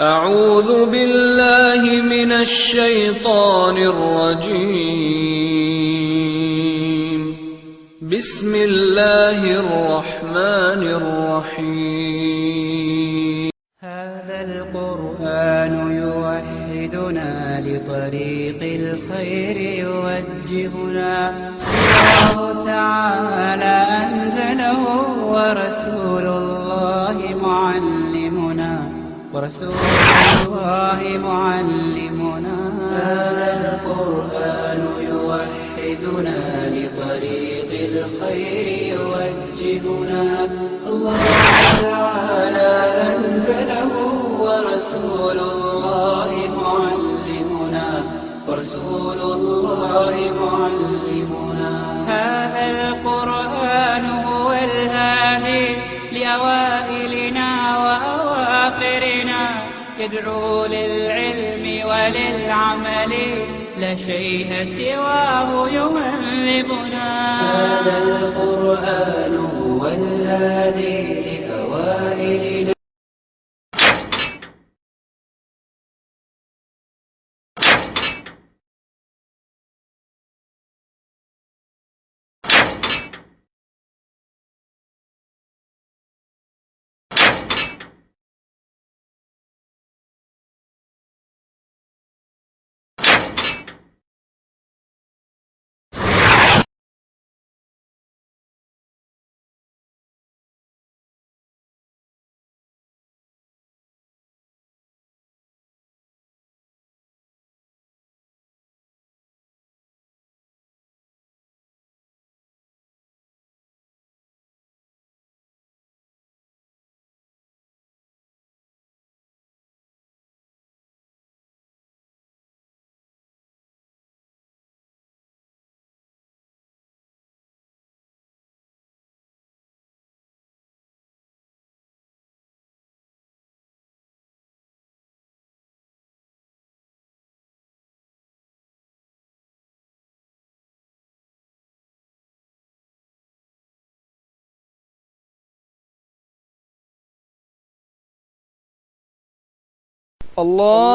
اعوذ باللہ من الشیطان الرجیم بسم اللہ الرحمن الرحیم هذا القرآن يوحدنا لطريق الخير يوجهنا الله تعالى أنزله ورسول الله معلمنا هذا القرآن يوحدنا لطريق الخير يوجهنا الله تعالى أنزله ورسول الله معلمنا هذا القرآن هو الهادي لأوائلنا وأواخرنا يدعو للعلم وللعمل لا شيء سواه يهذبنا هذا القرآن هو الهادي لأوائلنا اللہ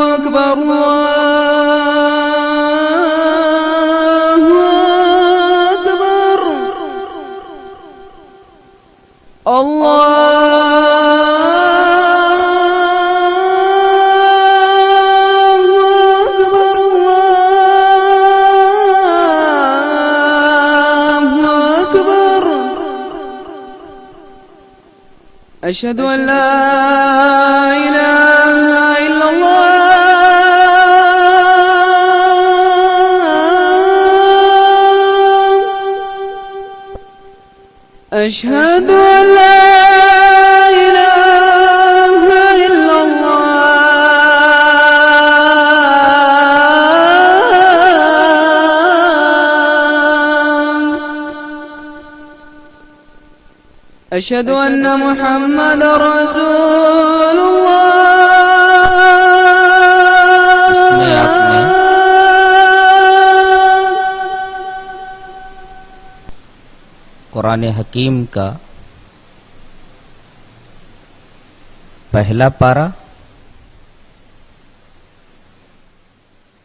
اکبر اللہ اکبر أشهد أن لا إله إلا الله أشهد أن لا إله إلا أشهد أن محمد رسول قرآن حکیم کا پہلا پارہ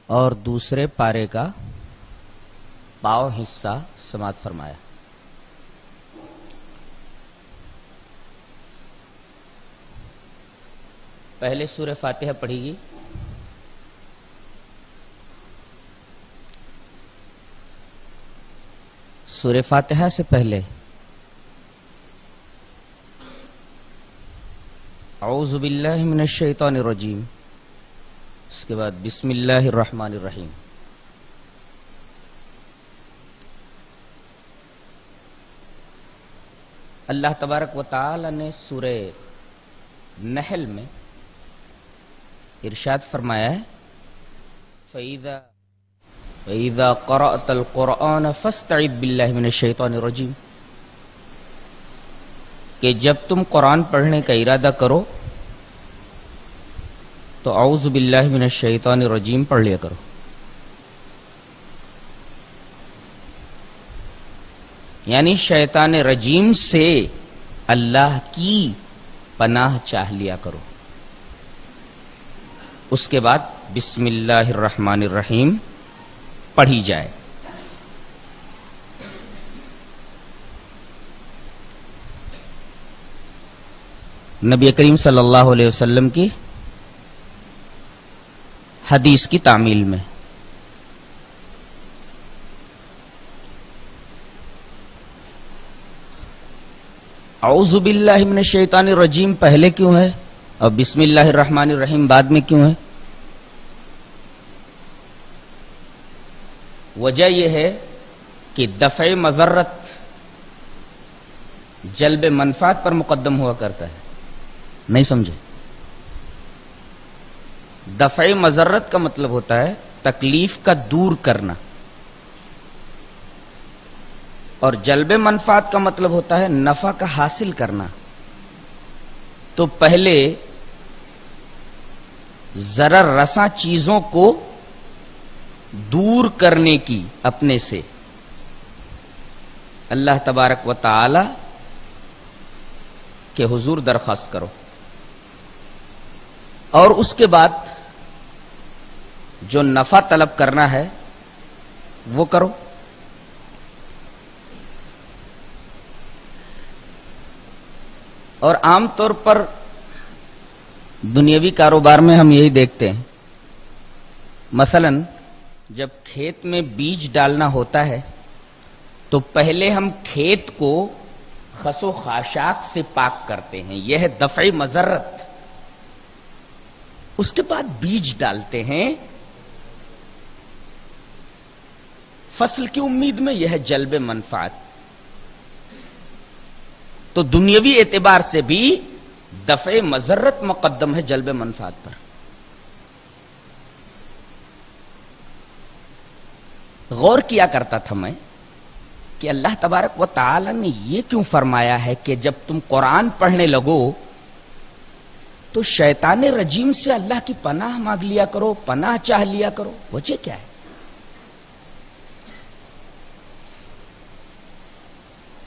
اور دوسرے پارے کا پاؤں حصہ سماعت فرمایا۔ پہلے سورہ فاتحہ پڑھی گی، سورہ فاتحہ سے پہلے اعوذ باللہ من الشیطان الرجیم، اس کے بعد بسم اللہ الرحمن الرحیم۔ اللہ تبارک و تعالی نے سورہ نحل میں ارشاد فرمایا ہے فَإِذَا قَرَأْتَ الْقُرْآنَ فَاسْتَعِذْ بِاللَّهِ مِنَ الشَّيْطَانِ الرَّجِيمِ، کہ جب تم قرآن پڑھنے کا ارادہ کرو تو اعوذ باللہ من الشیطان الرجیم پڑھ لیا کرو۔ یعنی شیطان رجیم سے اللہ کی پناہ چاہ لیا کرو. اس کے بعد بسم اللہ الرحمن الرحیم پڑھی جائے. نبی کریم صلی اللہ علیہ وسلم کی حدیث کی تعمیل میں اعوذ باللہ من الشیطان الرجیم پہلے کیوں ہے اور بسم اللہ الرحمن الرحیم بعد میں کیوں ہے؟ وجہ یہ ہے کہ دفع مضرت جلب منفعت پر مقدم ہوا کرتا ہے. نہیں سمجھے؟ دفع مضرت کا مطلب ہوتا ہے تکلیف کا دور کرنا، اور جلب منفعت کا مطلب ہوتا ہے نفع کا حاصل کرنا. تو پہلے ضرر رساں چیزوں کو دور کرنے کی اپنے سے اللہ تبارک و تعالی کے حضور درخواست کرو، اور اس کے بعد جو نفع طلب کرنا ہے وہ کرو. اور عام طور پر دنیاوی کاروبار میں ہم یہی دیکھتے ہیں. مثلا جب کھیت میں بیج ڈالنا ہوتا ہے تو پہلے ہم کھیت کو خس و خاشاک سے پاک کرتے ہیں، یہ ہے دفع مضرت. اس کے بعد بیج ڈالتے ہیں فصل کی امید میں، یہ ہے جلب منفعت. تو دنیاوی اعتبار سے بھی دفع مضرت مقدم ہے جلب منفعت پر. غور کیا کرتا تھا میں کہ اللہ تبارک و تعالی نے یہ کیوں فرمایا ہے کہ جب تم قرآن پڑھنے لگو تو شیطان رجیم سے اللہ کی پناہ مانگ لیا کرو، پناہ چاہ لیا کرو. وجہ کیا ہے؟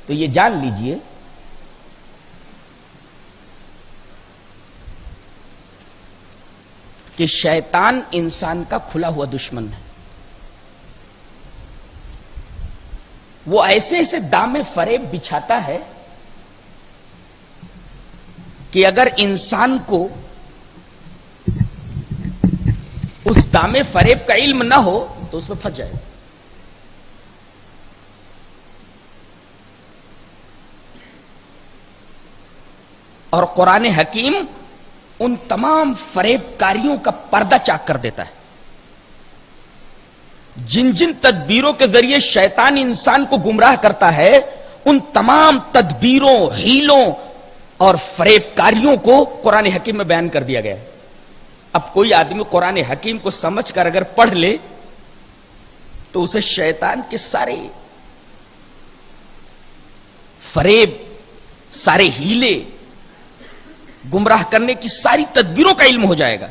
تو یہ جان لیجئے کہ شیطان انسان کا کھلا ہوا دشمن ہے. وہ ایسے ایسے دام فریب بچھاتا ہے کہ اگر انسان کو اس دام فریب کا علم نہ ہو تو اس میں پھنس جائے. اور قرآن حکیم ان تمام فریب کاریوں کا پردہ چاک کر دیتا ہے. جن جن تدبیروں کے ذریعے شیطان انسان کو گمراہ کرتا ہے ان تمام تدبیروں، ہیلوں اور فریب کاریوں کو قرآن حکیم میں بیان کر دیا گیا ہے. اب کوئی آدمی قرآن حکیم کو سمجھ کر اگر پڑھ لے تو اسے شیطان کے سارے فریب، سارے ہیلے، گمراہ کرنے کی ساری تدبیروں کا علم ہو جائے گا.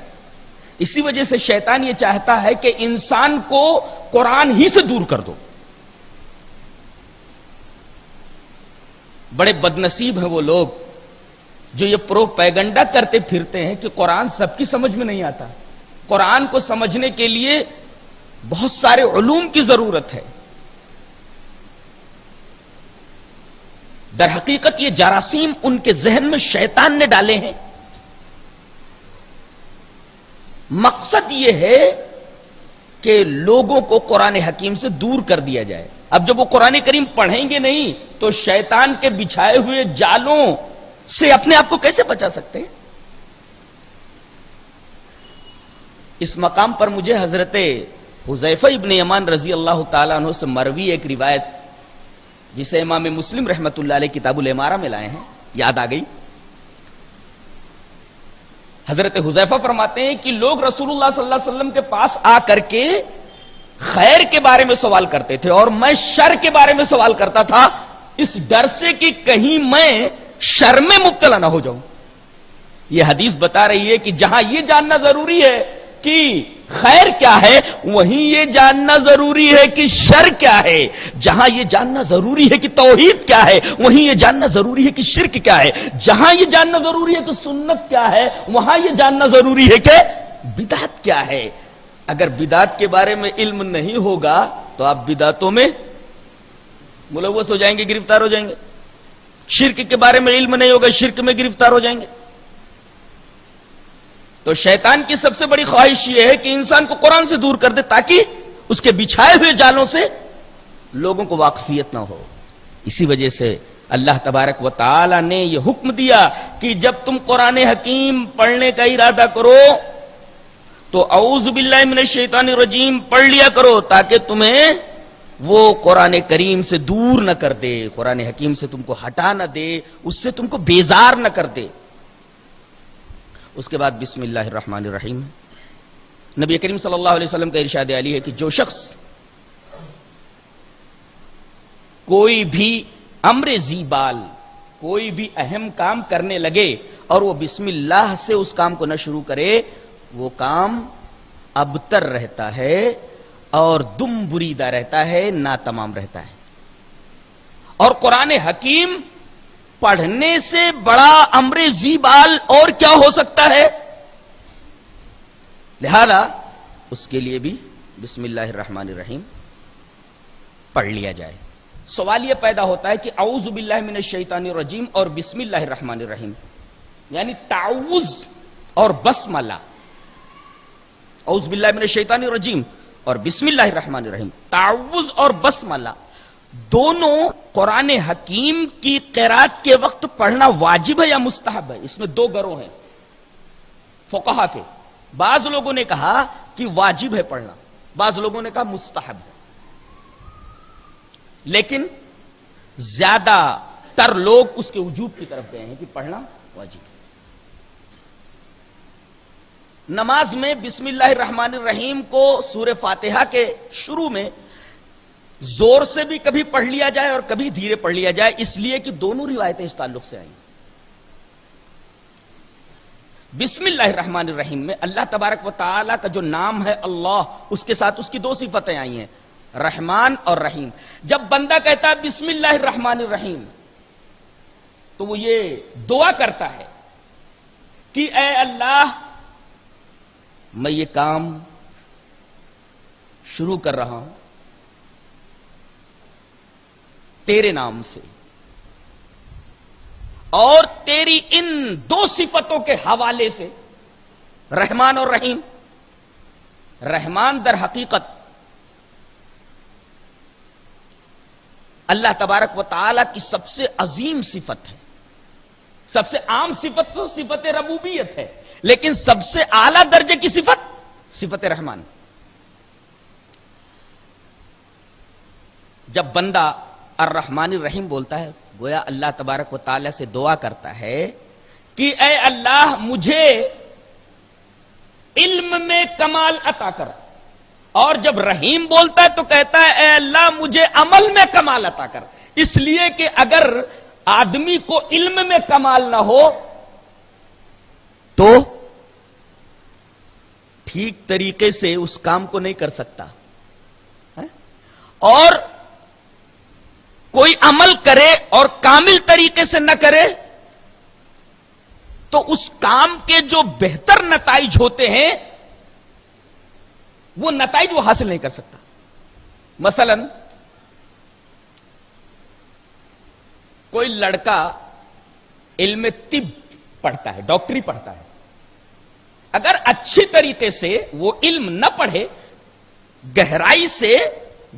اسی وجہ سے شیطان یہ چاہتا ہے کہ انسان کو قرآن ہی سے دور کر دو. بڑے بدنصیب ہیں وہ لوگ جو یہ پروپیگنڈا کرتے پھرتے ہیں کہ قرآن سب کی سمجھ میں نہیں آتا. قرآن کو سمجھنے کے لیے بہت سارے علوم کی ضرورت ہے. در حقیقت یہ جراثیم ان کے ذہن میں شیطان نے ڈالے ہیں. مقصد یہ ہے کہ لوگوں کو قرآن حکیم سے دور کر دیا جائے. اب جب وہ قرآن کریم پڑھیں گے نہیں تو شیطان کے بچھائے ہوئے جالوں سے اپنے آپ کو کیسے بچا سکتے ہیں؟ اس مقام پر مجھے حضرت حذیفہ ابن یمان رضی اللہ تعالیٰ عنہ سے مروی ایک روایت جسے امام مسلم رحمۃ اللہ علیہ کتاب الامارہ میں لائے ہیں یاد آ گئی. حضرت حذیفہ فرماتے ہیں کہ لوگ رسول اللہ صلی اللہ علیہ وسلم کے پاس آ کر کے خیر کے بارے میں سوال کرتے تھے اور میں شر کے بارے میں سوال کرتا تھا اس ڈر سے کہ کہیں میں شر میں مبتلا نہ ہو جاؤں. یہ حدیث بتا رہی ہے کہ جہاں یہ جاننا ضروری ہے کہ خیر کیا ہے وہیں یہ جاننا ضروری ہے کہ شر کیا ہے. جہاں یہ جاننا ضروری ہے کہ توحید کیا ہے وہیں یہ جاننا ضروری ہے کہ شرک کیا ہے. جہاں یہ جاننا ضروری ہے کہ سنت کیا ہے وہاں یہ جاننا ضروری ہے کہ بدعت کیا ہے. اگر بدعت کے بارے میں علم نہیں ہوگا تو آپ بدعتوں میں ملوث ہو جائیں گے, گرفتار ہو جائیں گے. شرک کے بارے میں علم نہیں ہوگا, شرک میں گرفتار ہو جائیں گے. تو شیطان کی سب سے بڑی خواہش یہ ہے کہ انسان کو قرآن سے دور کر دے تاکہ اس کے بچھائے ہوئے جالوں سے لوگوں کو واقفیت نہ ہو. اسی وجہ سے اللہ تبارک و تعالی نے یہ حکم دیا کہ جب تم قرآن حکیم پڑھنے کا ارادہ کرو تو اعوذ باللہ من الشیطان الرجیم پڑھ لیا کرو تاکہ تمہیں وہ قرآن کریم سے دور نہ کر دے, قرآن حکیم سے تم کو ہٹا نہ دے, اس سے تم کو بیزار نہ کر دے. اس کے بعد بسم اللہ الرحمن الرحیم. نبی کریم صلی اللہ علیہ وسلم کا ارشاد علی ہے کہ جو شخص کوئی بھی امر ذی بال, کوئی بھی اہم کام کرنے لگے اور وہ بسم اللہ سے اس کام کو نہ شروع کرے, وہ کام ابتر رہتا ہے اور دم بریدہ رہتا ہے, ناتمام رہتا ہے. اور قرآن حکیم پڑھنے سے بڑا امر ذی بال اور کیا ہو سکتا ہے؟ لہذا اس کے لیے بھی بسم اللہ الرحمن الرحیم پڑھ لیا جائے. سوال یہ پیدا ہوتا ہے کہ اعوذ باللہ من الشیطان الرجیم اور بسم اللہ الرحمن الرحیم یعنی تعوذ اور بسملہ, اعوذ باللہ من الشیطان الرجیم اور بسم اللہ الرحمن الرحیم, تعوذ اور بسملہ دونوں قرآن حکیم کی قرات کے وقت پڑھنا واجب ہے یا مستحب ہے؟ اس میں دو گروہ ہیں فقہا کے. بعض لوگوں نے کہا کہ واجب ہے پڑھنا, بعض لوگوں نے کہا مستحب ہے, لیکن زیادہ تر لوگ اس کے وجوب کی طرف گئے ہیں کہ پڑھنا واجب ہے. نماز میں بسم اللہ الرحمن الرحیم کو سورہ فاتحہ کے شروع میں زور سے بھی کبھی پڑھ لیا جائے اور کبھی دھیرے پڑھ لیا جائے, اس لیے کہ دونوں روایتیں اس تعلق سے آئیں. بسم اللہ الرحمن الرحیم میں اللہ تبارک و تعالی کا جو نام ہے اللہ, اس کے ساتھ اس کی دو صفتیں آئی ہیں, رحمان اور رحیم. جب بندہ کہتا ہے بسم اللہ الرحمن الرحیم تو وہ یہ دعا کرتا ہے کہ اے اللہ میں یہ کام شروع کر رہا ہوں تیرے نام سے اور تیری ان دو صفتوں کے حوالے سے, رحمان اور رحیم. رحمان در حقیقت اللہ تبارک و تعالی کی سب سے عظیم صفت ہے. سب سے عام صفت تو صفت ربوبیت ہے, لیکن سب سے اعلی درجے کی صفت صفت رحمان. جب بندہ الرحمن الرحیم بولتا ہے گویا اللہ تبارک و تعالی سے دعا کرتا ہے کہ اے اللہ مجھے علم میں کمال عطا کر, اور جب رحیم بولتا ہے تو کہتا ہے اے اللہ مجھے عمل میں کمال عطا کر. اس لیے کہ اگر آدمی کو علم میں کمال نہ ہو تو ٹھیک طریقے سے اس کام کو نہیں کر سکتا, اور کوئی عمل کرے اور کامل طریقے سے نہ کرے تو اس کام کے جو بہتر نتائج ہوتے ہیں وہ نتائج وہ حاصل نہیں کر سکتا. مثلا کوئی لڑکا علم طب پڑھتا ہے, ڈاکٹری پڑھتا ہے, اگر اچھی طریقے سے وہ علم نہ پڑھے, گہرائی سے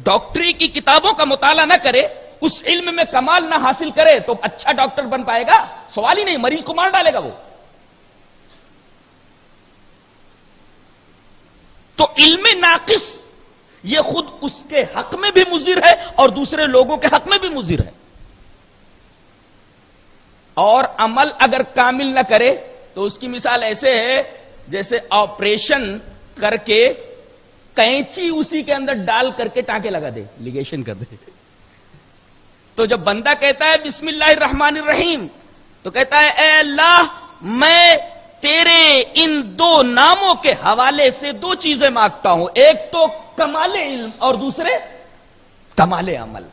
ڈاکٹری کی کتابوں کا مطالعہ نہ کرے, اس علم میں کمال نہ حاصل کرے تو اچھا ڈاکٹر بن پائے گا؟ سوال ہی نہیں, مریض کو مار ڈالے گا وہ. تو علم ناقص یہ خود اس کے حق میں بھی مضر ہے اور دوسرے لوگوں کے حق میں بھی مضر ہے. اور عمل اگر کامل نہ کرے تو اس کی مثال ایسے ہے جیسے آپریشن کر کے کینچی اسی کے اندر ڈال کر کے ٹانکے لگا دے, لیگیشن کر دے. تو جب بندہ کہتا ہے بسم اللہ الرحمن الرحیم تو کہتا ہے اے اللہ میں تیرے ان دو ناموں کے حوالے سے دو چیزیں مانگتا ہوں، ایک تو کمال علم اور دوسرے کمال عمل۔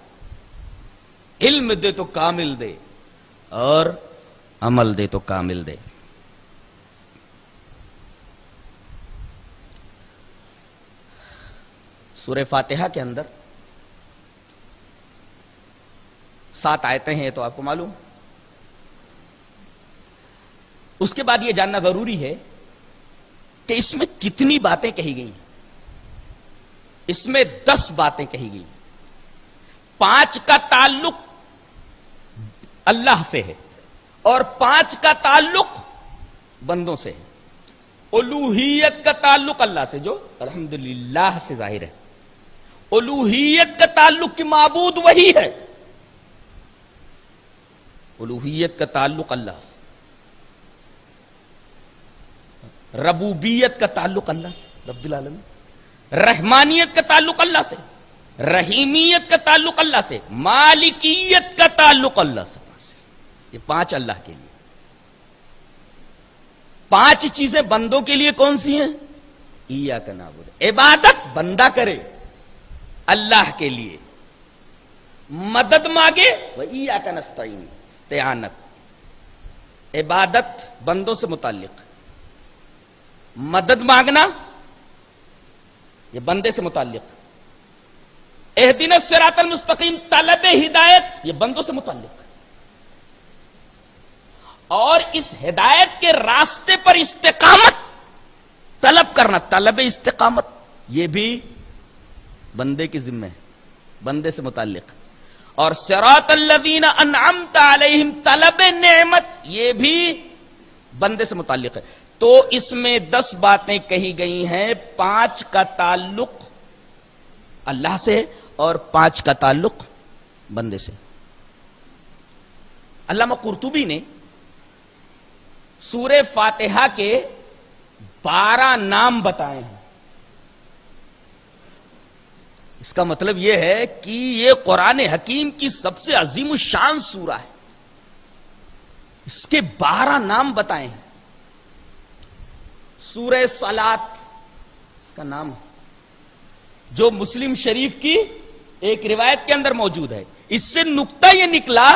علم دے تو کامل دے اور عمل دے تو کامل دے۔ سورہ فاتحہ کے اندر 7 آیتیں ہیں، تو آپ کو معلوم۔ اس کے بعد یہ جاننا ضروری ہے کہ اس میں کتنی باتیں کہی گئی ہیں۔ اس میں 10 باتیں کہی گئی، 5 کا تعلق اللہ سے ہے اور 5 کا تعلق بندوں سے ہے۔ الوہیت کا تعلق اللہ سے، جو الحمدللہ سے ظاہر ہے۔ الوہیت کا تعلق کہ معبود وہی ہے، الوہیت کا تعلق اللہ سے۔ ربوبیت کا تعلق اللہ سے، رب العالمین۔ رحمانیت کا تعلق اللہ سے، رحیمیت کا تعلق اللہ سے، مالکیت کا تعلق اللہ سے۔ یہ 5 اللہ کے لیے۔ 5 چیزیں بندوں کے لیے کون سی ہیں؟ ایاک نعبد، عبادت بندہ کرے اللہ کے لیے، مدد مانگے وہ ایاک نستعین، استعانت۔ عبادت بندوں سے متعلق، مدد مانگنا یہ بندے سے متعلق، اہدنا الصراط المستقیم طلب ہدایت یہ بندوں سے متعلق، اور اس ہدایت کے راستے پر استقامت طلب کرنا، طلب استقامت یہ بھی بندے کی ذمہ ہے، بندے سے متعلق۔ اور صراط الذین انعمت علیہم طلب نعمت یہ بھی بندے سے متعلق ہے۔ تو اس میں 10 باتیں کہی گئی ہیں، 5 کا تعلق اللہ سے اور 5 کا تعلق بندے سے۔ علامہ قرطبی نے سورہ فاتحہ کے 12 نام بتائے ہیں۔ اس کا مطلب یہ ہے کہ یہ قرآن حکیم کی سب سے عظیم الشان سورہ ہے، اس کے 12 نام بتائے ہیں۔ سورہ صلاۃ اس کا نام ہے، جو مسلم شریف کی ایک روایت کے اندر موجود ہے۔ اس سے نقطہ یہ نکلا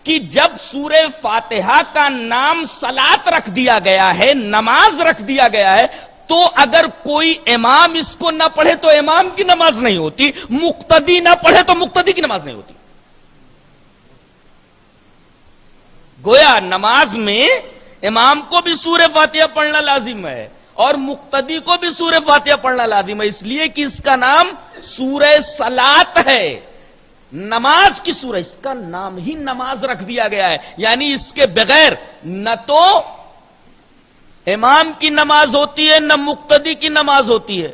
کہ جب سورہ فاتحہ کا نام صلاۃ رکھ دیا گیا ہے، نماز رکھ دیا گیا ہے، تو اگر کوئی امام اس کو نہ پڑھے تو امام کی نماز نہیں ہوتی، مقتدی نہ پڑھے تو مقتدی کی نماز نہیں ہوتی۔ گویا نماز میں امام کو بھی سورہ فاتحہ پڑھنا لازم ہے اور مقتدی کو بھی سورہ فاتحہ پڑھنا لازم ہے، اس لیے کہ اس کا نام سورہ صلاۃ ہے، نماز کی سورہ، اس کا نام ہی نماز رکھ دیا گیا ہے۔ یعنی اس کے بغیر نہ تو امام کی نماز ہوتی ہے نہ مقتدی کی نماز ہوتی ہے،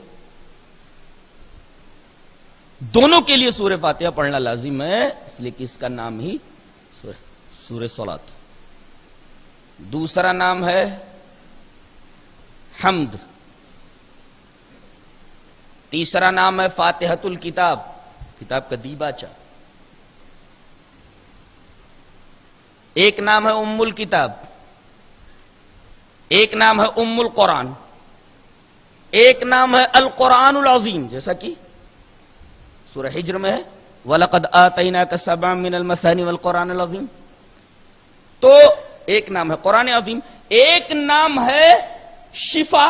دونوں کے لیے سورہ فاتحہ پڑھنا لازم ہے، اس لیے کہ اس کا نام ہی سورہ صلاۃ۔ دوسرا نام ہے حمد، تیسرا نام ہے فاتحۃ الکتاب، کتاب کا دیباچہ، ایک نام ہے ام الکتاب، ایک نام ہے ام القرآن، ایک نام ہے القرآن العظیم، جیسا کہ سورہ حجر میں ہے وَلَقَدْ آتَيْنَاكَ سَبْعًا مِنَ الْمَثَانِي وَالْقُرْآنِ الْعَظِيمِ۔ تو ایک نام ہے قرآن عظیم، ایک نام ہے شفا،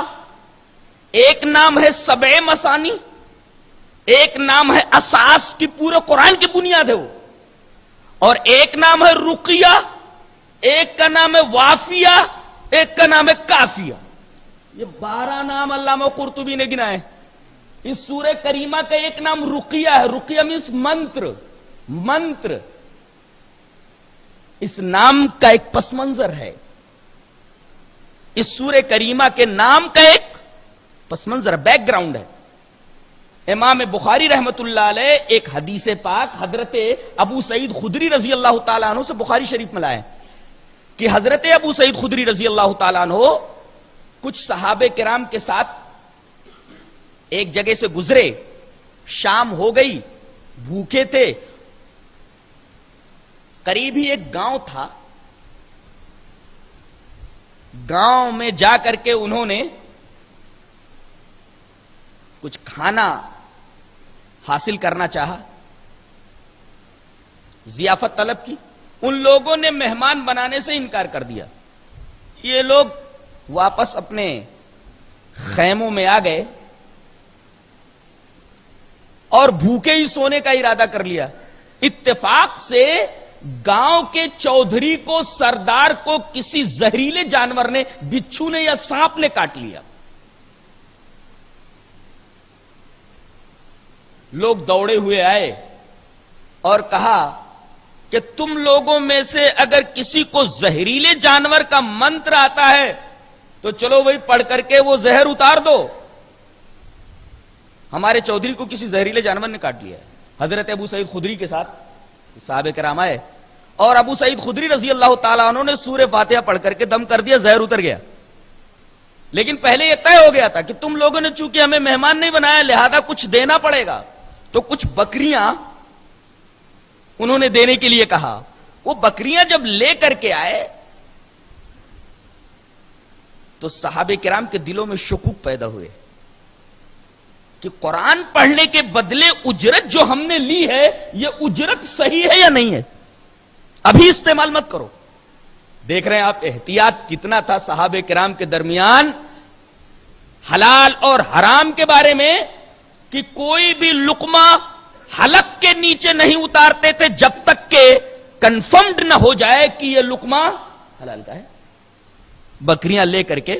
ایک نام ہے 7 مثانی، ایک نام ہے اساس کی پورے قرآن کی بنیاد ہے وہ، اور ایک نام ہے رقیہ، ایک کا نام ہے وافیہ، ایک کا نام ہے کافیہ۔ یہ 12 نام علامہ قرطبی نے گنائے۔ اس سورہ کریمہ کا ایک نام رقیہ ہے، رقیہ مینس منتر۔ اس نام کا ایک پس منظر ہے، اس سورہ کریمہ کے نام کا ایک پس منظر بیک گراؤنڈ ہے۔ امام بخاری رحمت اللہ علیہ ایک حدیث پاک حضرت ابو سعید خدری رضی اللہ تعالیٰ عنہ سے بخاری شریف میں لائے کہ حضرت ابو سعید خدری رضی اللہ تعالیٰ عنہ کچھ صحابہ کرام کے ساتھ ایک جگہ سے گزرے، شام ہو گئی، بھوکے تھے، قریب ہی ایک گاؤں تھا، گاؤں میں جا کر کے انہوں نے کچھ کھانا حاصل کرنا چاہا، ضیافت طلب کی. ان لوگوں نے مہمان بنانے سے انکار کر دیا. یہ لوگ واپس اپنے خیموں میں آ گئے اور بھوکے ہی سونے کا ارادہ کر لیا. اتفاق سے گاؤں کے چودھری کو، سردار کو کسی زہریلے جانور نے، بچھو نے یا سانپ نے کاٹ لیا. لوگ دوڑے ہوئے آئے اور کہا کہ تم لوگوں میں سے اگر کسی کو زہریلے جانور کا منتر آتا ہے تو چلو وہی پڑھ کر کے وہ زہر اتار دو. ہمارے چودھری کو کسی زہریلے جانور نے کاٹ لیا. حضرت ابو سعید خدری کے ساتھ صحابہ کرام آئے اور ابو سعید خدری رضی اللہ تعالیٰ عنہ نے سورہ فاتحہ پڑھ کر کے دم کر دیا، زہر اتر گیا. لیکن پہلے یہ طے ہو گیا تھا کہ تم لوگوں نے چونکہ ہمیں مہمان نہیں بنایا لہذا کچھ دینا پڑے گا. تو کچھ بکریاں انہوں نے دینے کے لیے کہا. وہ بکریاں جب لے کر کے آئے تو صحابہ کرام کے دلوں میں شکوک پیدا ہوئے کہ قرآن پڑھنے کے بدلے اجرت جو ہم نے لی ہے یہ اجرت صحیح ہے یا نہیں ہے، ابھی استعمال مت کرو. دیکھ رہے ہیں آپ احتیاط کتنا تھا صحابہ کرام کے درمیان حلال اور حرام کے بارے میں کہ کوئی بھی لقمہ حلق کے نیچے نہیں اتارتے تھے جب تک کہ کنفرمڈ نہ ہو جائے کہ یہ لقمہ حلال کا ہے. بکریاں لے کر کے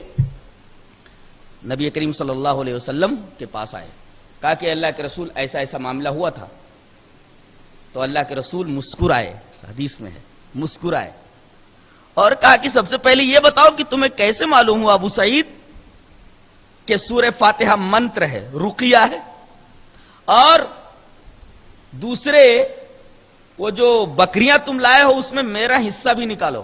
نبی کریم صلی اللہ علیہ وسلم کے پاس آئے، کہا کہ اللہ کے رسول ایسا ایسا معاملہ ہوا تھا. تو اللہ کے رسول مسکرائے، حدیث میں ہے مسکرائے اور کہا کہ سب سے پہلے یہ بتاؤ کہ تمہیں کیسے معلوم ہوا ابو سعید کہ سورہ فاتحہ منتر ہے، رقیہ ہے، اور دوسرے وہ جو بکریاں تم لائے ہو اس میں میرا حصہ بھی نکالو.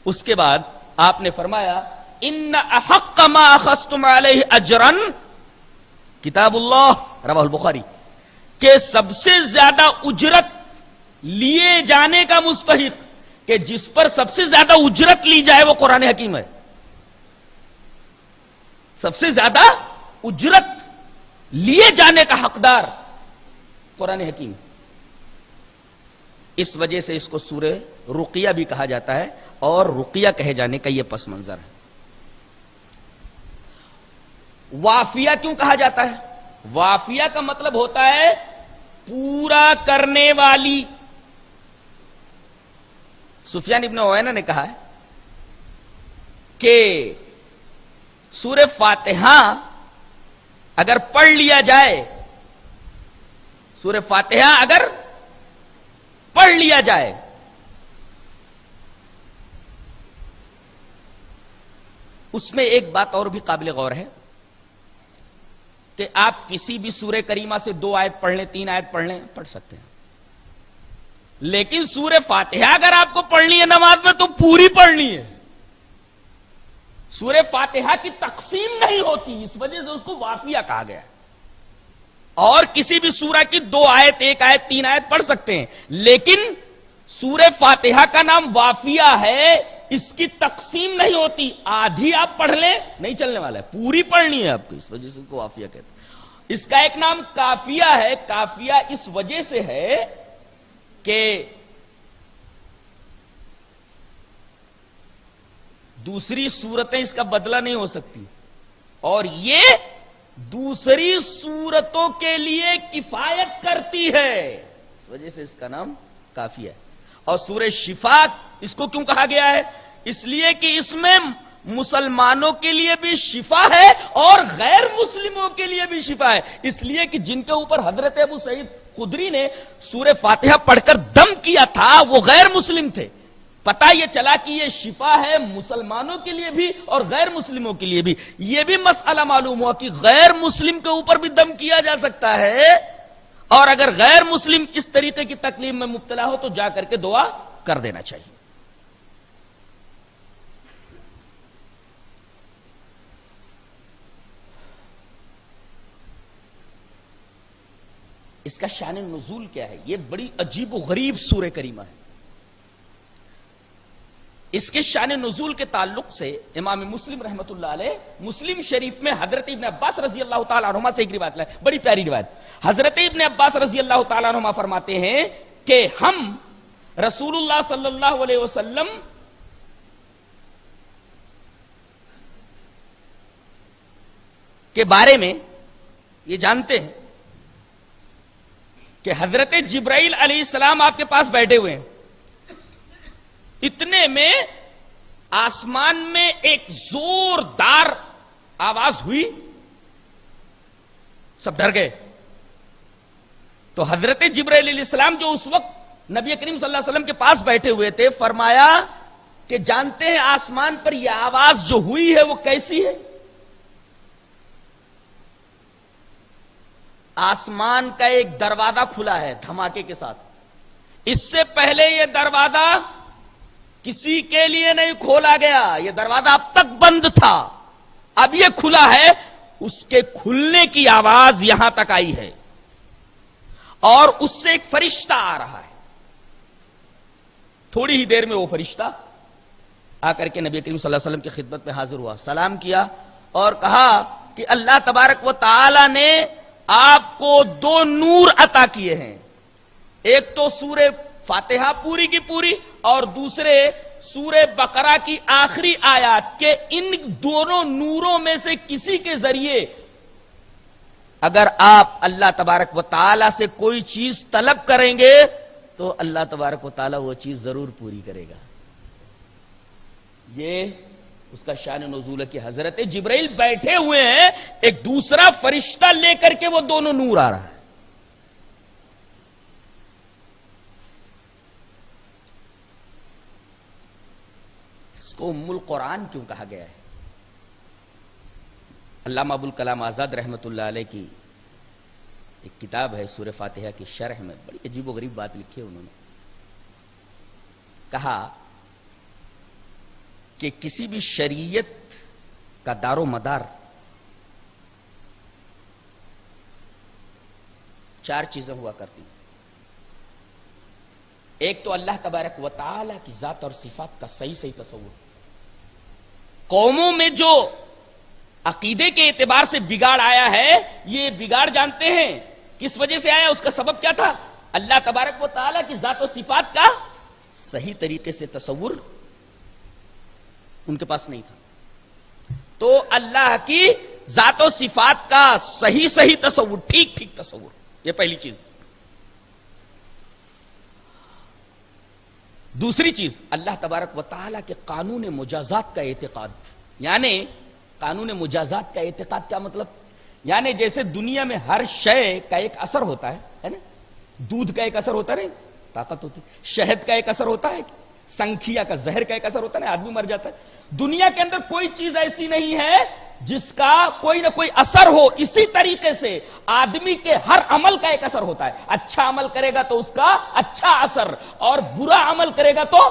اس کے بعد آپ نے فرمایا ان احق ما اخذتم علیہ اجرا کتاب اللہ رواه البخاری، کہ سب سے زیادہ اجرت لیے جانے کا مستحق، کہ جس پر سب سے زیادہ اجرت لی جائے وہ قرآن حکیم ہے. سب سے زیادہ اجرت لیے جانے کا حقدار قرآن حکیم. اس وجہ سے اس کو سورہ رقیہ بھی کہا جاتا ہے اور رقیہ کہے جانے کا یہ پس منظر ہے. وافیہ کیوں کہا جاتا ہے؟ وافیہ کا مطلب ہوتا ہے پورا کرنے والی. سفیان ابن عیینہ نے کہا ہے کہ سورہ فاتحہ اگر پڑھ لیا جائے، سورہ فاتحہ اگر پڑھ لیا جائے اس میں ایک بات اور بھی قابل غور ہے کہ آپ کسی بھی سورہ کریمہ سے 2 آیت پڑھ لیں، 3 آیت پڑھ لیں، پڑھ سکتے ہیں. لیکن سورہ فاتحہ اگر آپ کو پڑھنی ہے نماز میں تو پوری پڑھنی ہے. سورہ فاتحہ کی تقسیم نہیں ہوتی، اس وجہ سے اس کو وافیہ کہا گیا. اور کسی بھی سورہ کی 2 آیت، 1 آیت، 3 آیت پڑھ سکتے ہیں، لیکن سورہ فاتحہ کا نام وافیہ ہے، اس کی تقسیم نہیں ہوتی. آدھی آپ پڑھ لیں نہیں چلنے والا ہے، پوری پڑھنی ہے آپ کو، اس وجہ سے اس کو وافیہ کہتے ہیں. اس کا ایک نام کافیہ ہے. کافیہ اس وجہ سے ہے کہ دوسری صورتیں اس کا بدلہ نہیں ہو سکتی اور یہ دوسری صورتوں کے لیے کفایت کرتی ہے، اس وجہ سے اس کا نام کافی ہے. اور سورہ شفا اس کو کیوں کہا گیا ہے؟ اس لیے کہ اس میں مسلمانوں کے لیے بھی شفا ہے اور غیر مسلموں کے لیے بھی شفا ہے. اس لیے کہ جن کے اوپر حضرت ابو سعید خدری نے سورہ فاتحہ پڑھ کر دم کیا تھا وہ غیر مسلم تھے. پتہ یہ چلا کہ یہ شفا ہے مسلمانوں کے لیے بھی اور غیر مسلموں کے لیے بھی. یہ بھی مسئلہ معلوم ہوا کہ غیر مسلم کے اوپر بھی دم کیا جا سکتا ہے، اور اگر غیر مسلم اس طریقے کی تکلیف میں مبتلا ہو تو جا کر کے دعا کر دینا چاہیے. اس کا شان نزول کیا ہے؟ یہ بڑی عجیب و غریب سورہ کریمہ ہے. اس کے شان نزول کے تعلق سے امام مسلم رحمۃ اللہ علیہ مسلم شریف میں حضرت ابن عباس رضی اللہ تعالیٰ عنہما سے ایک روایت ہے، بڑی پیاری روایت. حضرت ابن عباس رضی اللہ تعالیٰ عنہما فرماتے ہیں کہ ہم رسول اللہ صلی اللہ علیہ وسلم کے بارے میں یہ جانتے ہیں کہ حضرت جبرائیل علیہ السلام آپ کے پاس بیٹھے ہوئے ہیں. اتنے میں آسمان میں ایک زوردار آواز ہوئی، سب ڈر گئے. تو حضرت جبرائیل علیہ السلام جو اس وقت نبی کریم صلی اللہ علیہ وسلم کے پاس بیٹھے ہوئے تھے، فرمایا کہ جانتے ہیں آسمان پر یہ آواز جو ہوئی ہے وہ کیسی ہے؟ آسمان کا ایک دروازہ کھلا ہے دھماکے کے ساتھ. اس سے پہلے یہ دروازہ کسی کے لیے نہیں کھولا گیا، یہ دروازہ اب تک بند تھا، اب یہ کھلا ہے. اس کے کھلنے کی آواز یہاں تک آئی ہے اور اس سے ایک فرشتہ آ رہا ہے. تھوڑی ہی دیر میں وہ فرشتہ آ کر کے نبی کریم صلی اللہ علیہ وسلم کی خدمت میں حاضر ہوا، سلام کیا اور کہا کہ اللہ تبارک و تعالی نے آپ کو 2 نور عطا کیے ہیں، ایک تو سورہ فاتحہ پوری کی پوری اور دوسرے سورہ بقرہ کی آخری آیات کے. ان دونوں نوروں میں سے کسی کے ذریعے اگر آپ اللہ تبارک و تعالی سے کوئی چیز طلب کریں گے تو اللہ تبارک و تعالی وہ چیز ضرور پوری کرے گا. یہ اس کا شان نزول ہے کہ حضرت جبرائیل بیٹھے ہوئے ہیں، ایک دوسرا فرشتہ لے کر کے وہ دونوں نور آ رہا ہے. اس کو ام القرآن کیوں کہا گیا ہے؟ علامہ ابوالکلام آزاد رحمۃ اللہ علیہ کی ایک کتاب ہے سورہ فاتحہ کی شرح میں بڑی عجیب و غریب بات لکھی ہے. انہوں نے کہا کہ کسی بھی شریعت کا دار و مدار 4 چیزیں ہوا کرتی. ایک تو اللہ تبارک و تعالی کی ذات اور صفات کا صحیح تصور. قوموں میں جو عقیدے کے اعتبار سے بگاڑ آیا ہے، یہ بگاڑ جانتے ہیں کس وجہ سے آیا، اس کا سبب کیا تھا؟ اللہ تبارک و تعالی کی ذات و صفات کا صحیح طریقے سے تصور ان کے پاس نہیں تھا. تو اللہ کی ذات و صفات کا صحیح تصور، ٹھیک تصور، یہ پہلی چیز. دوسری چیز اللہ تبارک و تعالیٰ کے قانون مجازات کا اعتقاد. یعنی قانون مجازات کا اعتقاد کیا مطلب؟ یعنی جیسے دنیا میں ہر شے کا ایک اثر ہوتا ہے نا، دودھ کا ایک اثر ہوتا ہے، طاقت ہوتی ہے. شہد کا ایک اثر ہوتا ہے، سنکھیا کا زہر کا ایک اثر ہوتا ہے، آدمی مر جاتا ہے. دنیا کے اندر کوئی چیز ایسی نہیں ہے جس کا کوئی نہ کوئی اثر ہو. اسی طریقے سے آدمی کے ہر عمل کا ایک اثر ہوتا ہے. اچھا عمل کرے گا تو اس کا اچھا اثر، اور برا عمل کرے گا تو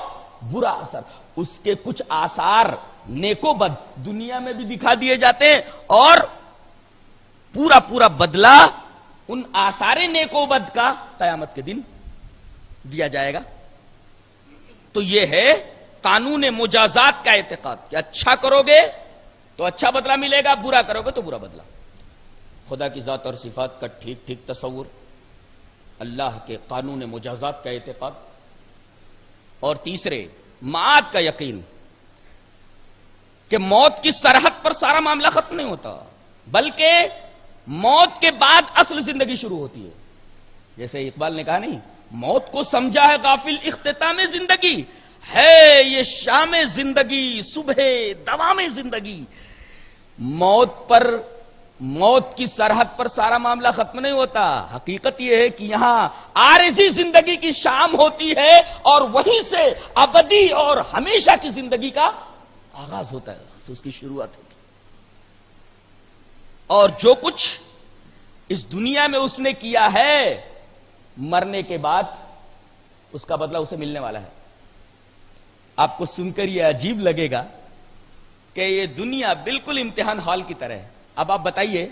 برا اثر. اس کے کچھ آثار نیک و بد دنیا میں بھی دکھا دیے جاتے ہیں اور پورا بدلہ ان آثار نیک و بد کا قیامت کے دن دیا جائے گا. تو یہ ہے قانون مجازات کا اعتقاد کہ اچھا کرو گے تو اچھا بدلہ ملے گا، برا کرو گے تو برا بدلہ. خدا کی ذات اور صفات کا ٹھیک تصور، اللہ کے قانون مجازات کا اعتقاد. اور تیسرے معاد کا یقین کہ موت کی سرحد پر سارا معاملہ ختم نہیں ہوتا، بلکہ موت کے بعد اصل زندگی شروع ہوتی ہے. جیسے اقبال نے کہا نہیں، موت کو سمجھا ہے غافل اختتام زندگی، ہے یہ شام زندگی صبح دوام زندگی. موت کی سرحد پر سارا معاملہ ختم نہیں ہوتا. حقیقت یہ ہے کہ یہاں عارضی زندگی کی شام ہوتی ہے اور وہیں سے ابدی اور ہمیشہ کی زندگی کا آغاز ہوتا ہے، اس کی شروعات ہوتی ہے. اور جو کچھ اس دنیا میں اس نے کیا ہے، مرنے کے بعد اس کا بدلہ اسے ملنے والا ہے. آپ کو سن کر یہ عجیب لگے گا کہ یہ دنیا بالکل امتحان ہال کی طرح ہے. اب آپ بتائیے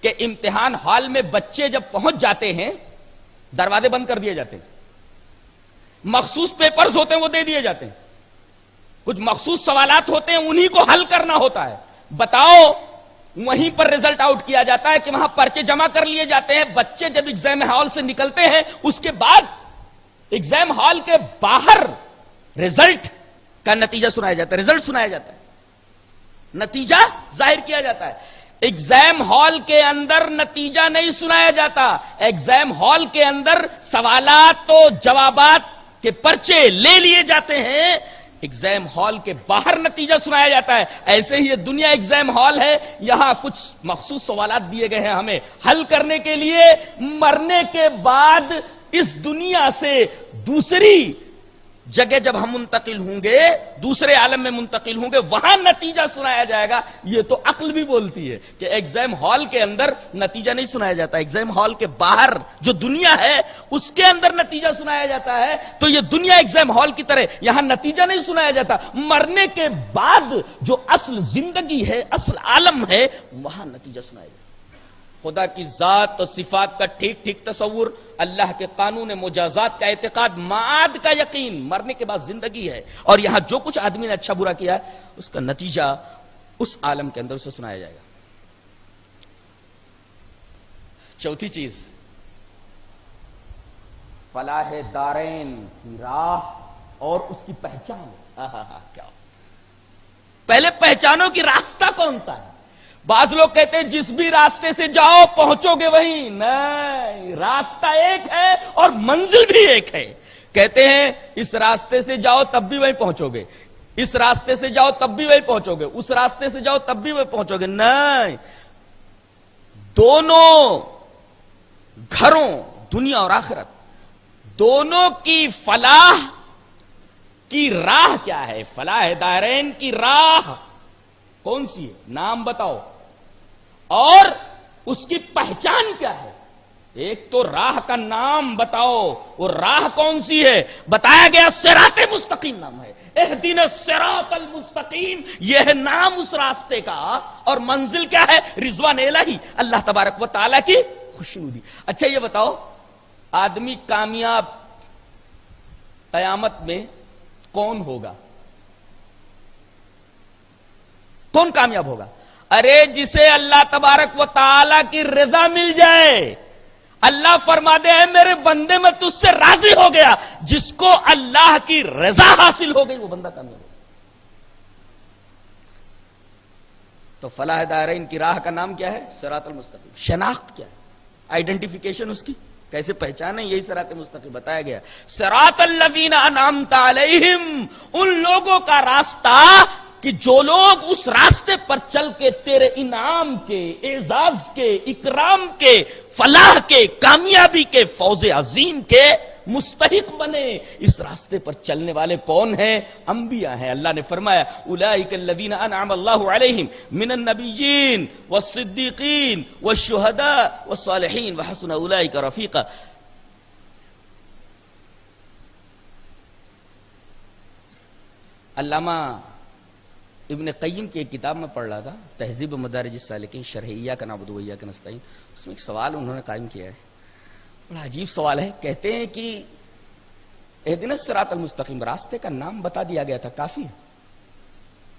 کہ امتحان ہال میں بچے جب پہنچ جاتے ہیں دروازے بند کر دیے جاتے ہیں، مخصوص پیپرز ہوتے ہیں وہ دے دیے جاتے ہیں. کچھ مخصوص سوالات ہوتے ہیں، انہی کو حل کرنا ہوتا ہے. بتاؤ، وہیں پر رزلٹ آؤٹ کیا جاتا ہے کہ وہاں پرچے جمع کر لیے جاتے ہیں. بچے جب ایگزام ہال سے نکلتے ہیں اس کے بعد ایگزام ہال کے باہر رزلٹ کا نتیجہ سنایا جاتا ہے، رزلٹ سنایا جاتا ہے، نتیجہ ظاہر کیا جاتا ہے. ایگزام ہال کے اندر نتیجہ نہیں سنایا جاتا. ایگزام ہال کے اندر سوالات و جوابات کے پرچے لے لیے جاتے ہیں، ایگزام ہال کے باہر نتیجہ سنایا جاتا ہے. ایسے ہی یہ دنیا ایگزام ہال ہے، یہاں کچھ مخصوص سوالات دیے گئے ہیں ہمیں حل کرنے کے لیے. مرنے کے بعد اس دنیا سے دوسری جگہ جب ہم منتقل ہوں گے، دوسرے عالم میں منتقل ہوں گے، وہاں نتیجہ سنایا جائے گا. یہ تو عقل بھی بولتی ہے کہ ایگزام ہال کے اندر نتیجہ نہیں سنایا جاتا، ایگزام ہال کے باہر جو دنیا ہے اس کے اندر نتیجہ سنایا جاتا ہے. تو یہ دنیا ایگزام ہال کی طرح یہاں نتیجہ نہیں سنایا جاتا، مرنے کے بعد جو اصل زندگی ہے، اصل عالم ہے، وہاں نتیجہ سنایا جاتا ہے. خدا کی ذات اور صفات کا ٹھیک ٹھیک تصور، اللہ کے قانون مجازات کا اعتقاد، معاد کا یقین، مرنے کے بعد زندگی ہے، اور یہاں جو کچھ آدمی نے اچھا برا کیا اس کا نتیجہ اس عالم کے اندر اسے سنایا جائے گا. چوتھی چیز، فلاح دارین کی راہ اور اس کی پہچان. کیا پہلے پہچانو کہ راستہ کون سا ہے. بعض لوگ کہتے ہیں جس بھی راستے سے جاؤ پہنچو گے وہیں. نہیں، راستہ ایک ہے اور منزل بھی ایک ہے. کہتے ہیں اس راستے سے جاؤ تب بھی وہیں پہنچو گے، اس راستے سے جاؤ تب بھی وہیں پہنچو گے، اس راستے سے جاؤ تب بھی وہیں پہنچو گے. نہیں، دونوں گھروں، دنیا اور آخرت، دونوں کی فلاح کی راہ کیا ہے؟ فلاح دارین کی راہ کون سی ہے؟ نام بتاؤ. اور اس کی پہچان کیا ہے؟ ایک تو راہ کا نام بتاؤ، وہ راہ کون سی ہے؟ بتایا گیا صراط مستقیم نام ہے. اہدنا الصراط المستقیم، یہ ہے نام اس راستے کا. اور منزل کیا ہے؟ رضوان الہی، اللہ تبارک و تعالی کی خوشنودی. اچھا یہ بتاؤ، آدمی کامیاب قیامت میں کون ہوگا؟ کون کامیاب ہوگا؟ ارے جسے اللہ تبارک و تعالی کی رضا مل جائے. اللہ فرما دے اے میرے بندے میں تجھ سے راضی ہو گیا. جس کو اللہ کی رضا حاصل ہو گئی وہ بندہ کامیاب ہو. تو فلاح دارین کی راہ کا نام کیا ہے؟ صراط المستقیم. شناخت کیا ہے؟ آئیڈینٹیفیکیشن اس کی کیسے پہچانے؟ یہی صراط مستقیم بتایا گیا. صراط الذین انعمت علیہم، ان لوگوں کا راستہ کہ جو لوگ اس راستے پر چل کے تیرے انعام کے، اعزاز کے، اکرام کے، فلاح کے، کامیابی کے، فوز عظیم کے مستحق بنے. اس راستے پر چلنے والے کون ہیں؟ انبیاء ہیں. اللہ نے فرمایا اولئک الذین انعم اللہ علیہم من النبیین والصدیقین والشہداء والصالحین وحسن اولئک رفیقا. علامہ ابن قیم کی ایک کتاب میں پڑھ رہا تھا، تہذیب مدارج السالکین شرح ایاک نعبد و ایاک نستعین. اس میں ایک سوال انہوں نے قائم کیا ہے، بڑا عجیب سوال ہے. کہتے ہیں کہ اہدنا الصراط المستقیم، راستے کا نام بتا دیا گیا تھا، کافی ہے.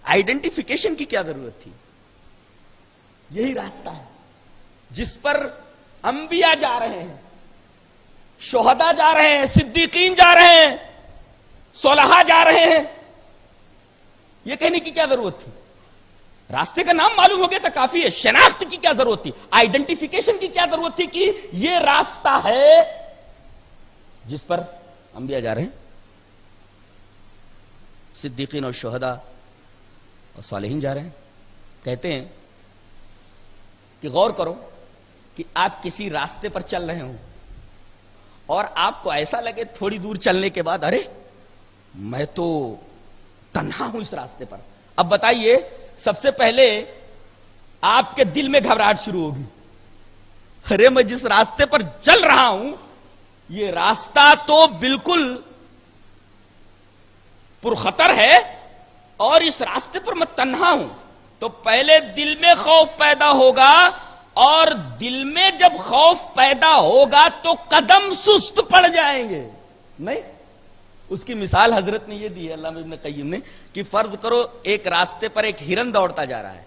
آئیڈینٹیفیکیشن کی کیا ضرورت تھی؟ یہی راستہ ہے جس پر انبیاء جا رہے ہیں، شہداء جا رہے ہیں، صدیقین جا رہے ہیں، صلحاء جا رہے ہیں. یہ کہنے کی کیا ضرورت تھی؟ راستے کا نام معلوم ہو گیا تو کافی ہے. شناخت کی کیا ضرورت تھی؟ آئیڈینٹیفیکیشن کی کیا ضرورت تھی کہ یہ راستہ ہے جس پر انبیاء جا رہے ہیں، صدیقین اور شہداء اور صالحین جا رہے ہیں. کہتے ہیں کہ غور کرو کہ آپ کسی راستے پر چل رہے ہوں اور آپ کو ایسا لگے تھوڑی دور چلنے کے بعد ارے میں تو تنہا ہوں اس راستے پر. اب بتائیے، سب سے پہلے آپ کے دل میں گھبراہٹ شروع ہوگی. ارے میں جس راستے پر چل رہا ہوں یہ راستہ تو بالکل پرخطر ہے اور اس راستے پر میں تنہا ہوں. تو پہلے دل میں خوف پیدا ہوگا، اور دل میں جب خوف پیدا ہوگا تو قدم سست پڑ جائیں گے. نہیں، اس کی مثال حضرت نے یہ دی ہے علامہ ابن قیم نے کہ فرض کرو ایک راستے پر ایک ہرن دوڑتا جا رہا ہے،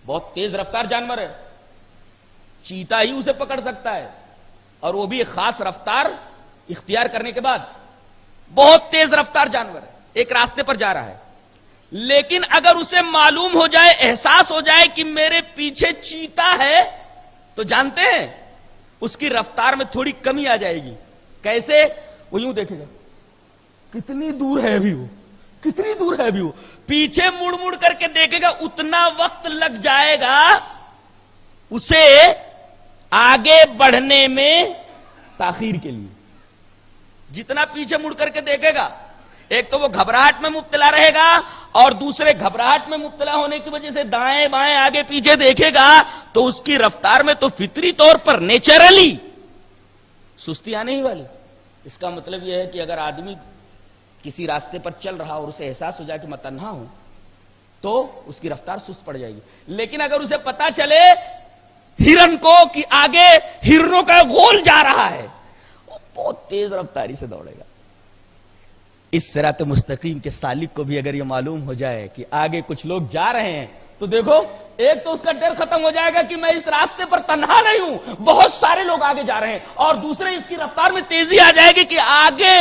بہت تیز رفتار جانور ہے، چیتا ہی اسے پکڑ سکتا ہے، اور وہ بھی ایک خاص رفتار اختیار کرنے کے بعد، بہت تیز رفتار جانور ہے، ایک راستے پر جا رہا ہے، لیکن اگر اسے معلوم ہو جائے، احساس ہو جائے کہ میرے پیچھے چیتا ہے، تو جانتے ہیں اس کی رفتار میں تھوڑی کمی آ جائے گی۔ کیسے؟ وہ یوں دیکھے گا کتنی دور ہے ابھی وہ، کتنی دور ہے ابھی وہ، پیچھے مڑ مڑ کر کے دیکھے گا، اتنا وقت لگ جائے گا اسے آگے بڑھنے میں تاخیر کے لیے۔ جتنا پیچھے مڑ کر کے دیکھے گا، ایک تو وہ گھبراہٹ میں مبتلا رہے گا، اور دوسرے گھبراہٹ میں مبتلا ہونے کی وجہ سے دائیں بائیں آگے پیچھے دیکھے گا تو اس کی رفتار میں تو فطری طور پر نیچرلی سستی آنے ہی والی۔ اس کا مطلب یہ ہے کہ اگر آدمی کسی راستے پر چل رہا اور اسے احساس ہو جائے کہ میں تنہا ہوں تو اس کی رفتار سست پڑ جائے گی، لیکن اگر اسے پتا چلے ہرن کو کہ آگے ہرنوں کا گول جا رہا ہے، وہ بہت تیز رفتاری سے دوڑے گا۔ اس صراط مستقیم کے سالک کو بھی اگر یہ معلوم ہو جائے کہ آگے کچھ لوگ جا رہے ہیں تو دیکھو، ایک تو اس کا ڈر ختم ہو جائے گا کہ میں اس راستے پر تنہا نہیں ہوں، بہت سارے لوگ آگے جا رہے ہیں، اور دوسرے اس کی رفتار میں تیزی آ جائے گی کہ آگے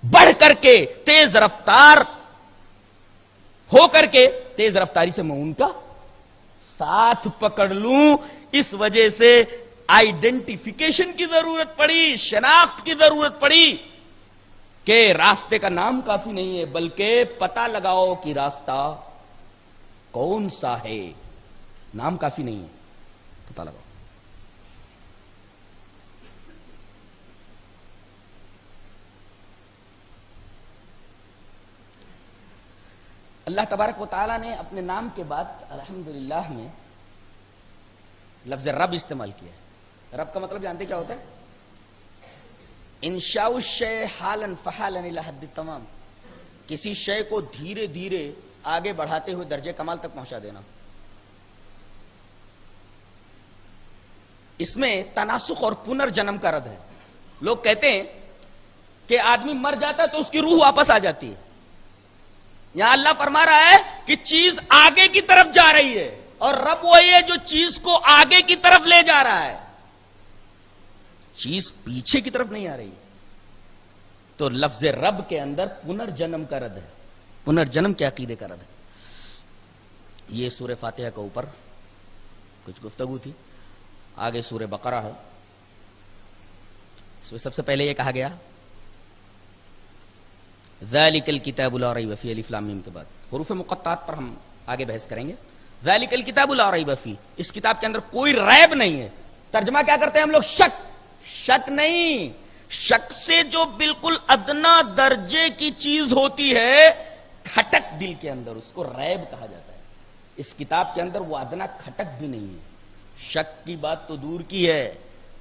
بڑھ کر کے تیز رفتار ہو کر کے تیز رفتاری سے میں ان کا ساتھ پکڑ لوں۔ اس وجہ سے آئیڈینٹیفیکیشن کی ضرورت پڑی، شناخت کی ضرورت پڑی کہ راستے کا نام کافی نہیں ہے، بلکہ پتہ لگاؤ کہ راستہ کون سا ہے۔ نام کافی نہیں ہے، پتہ لگاؤ۔ اللہ تبارک و تعالیٰ نے اپنے نام کے بعد الحمدللہ میں لفظ رب استعمال کیا ہے۔ رب کا مطلب جانتے کیا ہوتا ہے؟ انشاء الشیء حالا فحالا الی حد التمام، کسی شے کو دھیرے دھیرے آگے بڑھاتے ہوئے درجے کمال تک پہنچا دینا۔ اس میں تناسخ اور پنرجنم کا رد ہے۔ لوگ کہتے ہیں کہ آدمی مر جاتا ہے تو اس کی روح واپس آ جاتی ہے۔ یہاں اللہ فرما رہا ہے کہ چیز آگے کی طرف جا رہی ہے، اور رب وہی ہے جو چیز کو آگے کی طرف لے جا رہا ہے، چیز پیچھے کی طرف نہیں آ رہی۔ تو لفظ رب کے اندر پنرجنم کا رد ہے، پنرجنم کے عقیدے کا رد ہے۔ یہ سورہ فاتحہ کے اوپر کچھ گفتگو تھی۔ آگے سورہ بقرہ ہے، اس میں سب سے پہلے یہ کہا گیا ذالک الکتاب لا ریب فیہ، الف لام میم کے بعد حروف مقطعات پر ہم آگے بحث کریں گے۔ ذالک الکتاب لا ریب فیہ، اس کتاب کے اندر کوئی ریب نہیں ہے۔ ترجمہ کیا کرتے ہیں ہم لوگ؟ شک۔ شک نہیں، شک سے جو بالکل ادنا درجے کی چیز ہوتی ہے، کھٹک دل کے اندر، اس کو ریب کہا جاتا ہے۔ اس کتاب کے اندر وہ ادنا کھٹک بھی نہیں ہے۔ شک کی بات تو دور کی ہے،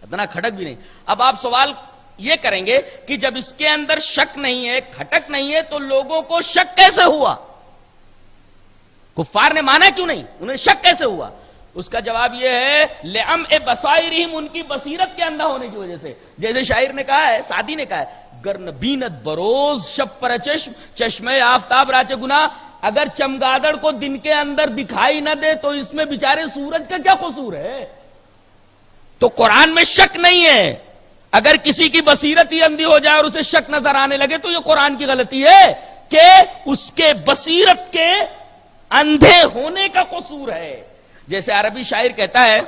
ادنا کھٹک بھی نہیں۔ اب آپ سوال یہ کریں گے کہ جب اس کے اندر شک نہیں ہے، کھٹک نہیں ہے، تو لوگوں کو شک کیسے ہوا؟ کفار نے مانا کیوں نہیں؟ انہیں شک کیسے ہوا؟ اس کا جواب یہ ہے لِعَمْءِ بَصَائِرِهِمْ، ان کی بصیرت کے اندھا ہونے کی وجہ سے۔ جیسے شاعر نے کہا ہے، سعدی نے کہا ہے، گر نبینت بروز شب پر چشم، چشمے آفتاب راچے گناہ، اگر چمگادڑ کو دن کے اندر دکھائی نہ دے تو اس میں بیچارے سورج کا کیا قصور ہے؟ تو قرآن میں شک نہیں ہے۔ اگر کسی کی بصیرت ہی اندھی ہو جائے اور اسے شک نظر آنے لگے تو یہ قرآن کی غلطی ہے کہ اس کے بصیرت کے اندھے ہونے کا قصور ہے۔ جیسے عربی شاعر کہتا ہے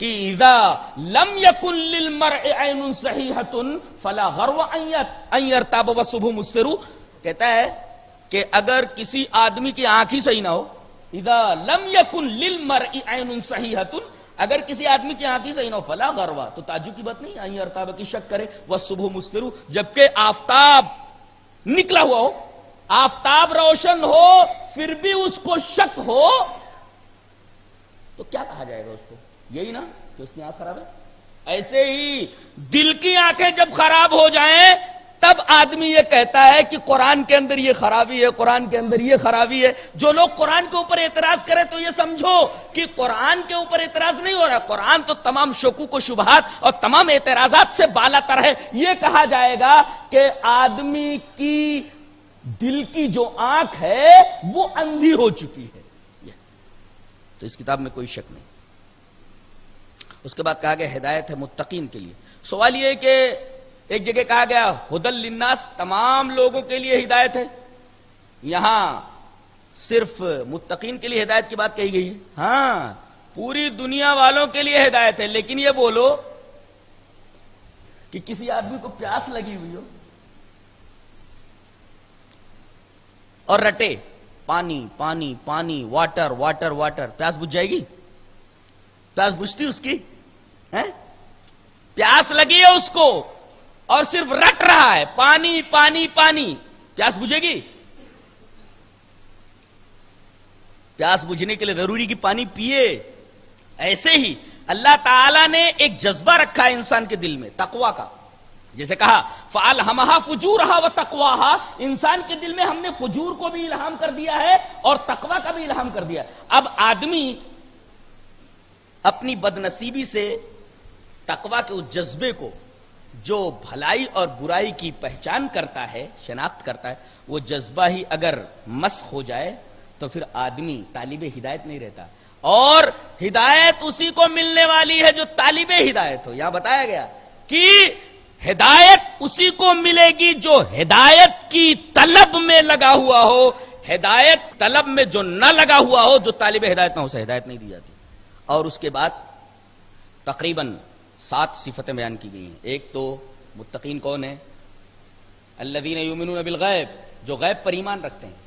کہ اذا لم يكن للمرء عين صحيحة فلا غرو ان يرتاب والصبح مسفر، کہتا ہے کہ اگر کسی آدمی کی آنکھ ہی صحیح نہ ہو، اذا لم يكن للمرء عين صحيحة، اگر کسی آدمی کی آنکھ ہی صحیح نہ ہو، فلا غروا، تو تعجب کی بات نہیں ان يرتاب کی شک کرے، والصبح مسفر، جبکہ آفتاب نکلا ہوا ہو، آفتاب روشن ہو، پھر بھی اس کو شک ہو، تو کیا کہا جائے گا اس کو؟ یہی نا کہ اس کی آنکھ خراب ہے۔ ایسے ہی دل کی آنکھیں جب خراب ہو جائیں تب آدمی یہ کہتا ہے کہ قرآن کے اندر یہ خرابی ہے، قرآن کے اندر یہ خرابی ہے۔ جو لوگ قرآن کے اوپر اعتراض کرے تو یہ سمجھو کہ قرآن کے اوپر اعتراض نہیں ہو رہا، قرآن تو تمام شکوک و شبہات اور تمام اعتراضات سے بالا تر ہے۔ یہ کہا جائے گا کہ آدمی کی دل کی جو آنکھ ہے وہ اندھی ہو چکی ہے، تو اس کتاب میں کوئی شک نہیں۔ اس کے بعد کہا گیا ہدایت ہے متقین کے لیے۔ سوال یہ ہے کہ ایک جگہ کہا گیا ہدی للناس، تمام لوگوں کے لیے ہدایت ہے، یہاں صرف متقین کے لیے ہدایت کی بات کہی گئی ہے۔ ہاں پوری دنیا والوں کے لیے ہدایت ہے، لیکن یہ بولو کہ کسی آدمی کو پیاس لگی ہوئی ہو اور رٹے پانی پانی پانی، واٹر واٹر واٹر، پیاس بجھ جائے گی؟ پیاس بجھتی اس کی؟ پیاس لگی ہے اس کو اور صرف رٹ رہا ہے پانی پانی پانی، پیاس بجھے گی؟ پیاس بجھنے کے لیے ضروری کہ پانی پیے۔ ایسے ہی اللہ تعالیٰ نے ایک جذبہ رکھا ہے انسان کے دل میں تقویٰ کا، جیسے کہا فَأَلْهَمَهَا فُجُورَهَا وَتَقْوَاهَا، انسان کے دل میں ہم نے فجور کو بھی الہام کر دیا ہے اور تقویٰ کا بھی الہام کر دیا ہے۔ اب آدمی اپنی بدنصیبی سے تقویٰ کے اس جذبے کو، جو بھلائی اور برائی کی پہچان کرتا ہے، شناخت کرتا ہے، وہ جذبہ ہی اگر مسخ ہو جائے تو پھر آدمی طالب ہدایت نہیں رہتا، اور ہدایت اسی کو ملنے والی ہے جو طالب ہدایت ہو۔ یہاں بتایا گیا کہ ہدایت اسی کو ملے گی جو ہدایت کی طلب میں لگا ہوا ہو، ہدایت طلب میں جو نہ لگا ہوا ہو، جو طالب ہدایت نہ ہو، اسے ہدایت نہیں دی جاتی۔ اور اس کے بعد تقریباً 7 صفتیں بیان کی گئی ہیں۔ ایک تو متقین کون ہیں؟ الذین یؤمنون بالغیب، جو غیب پر ایمان رکھتے ہیں۔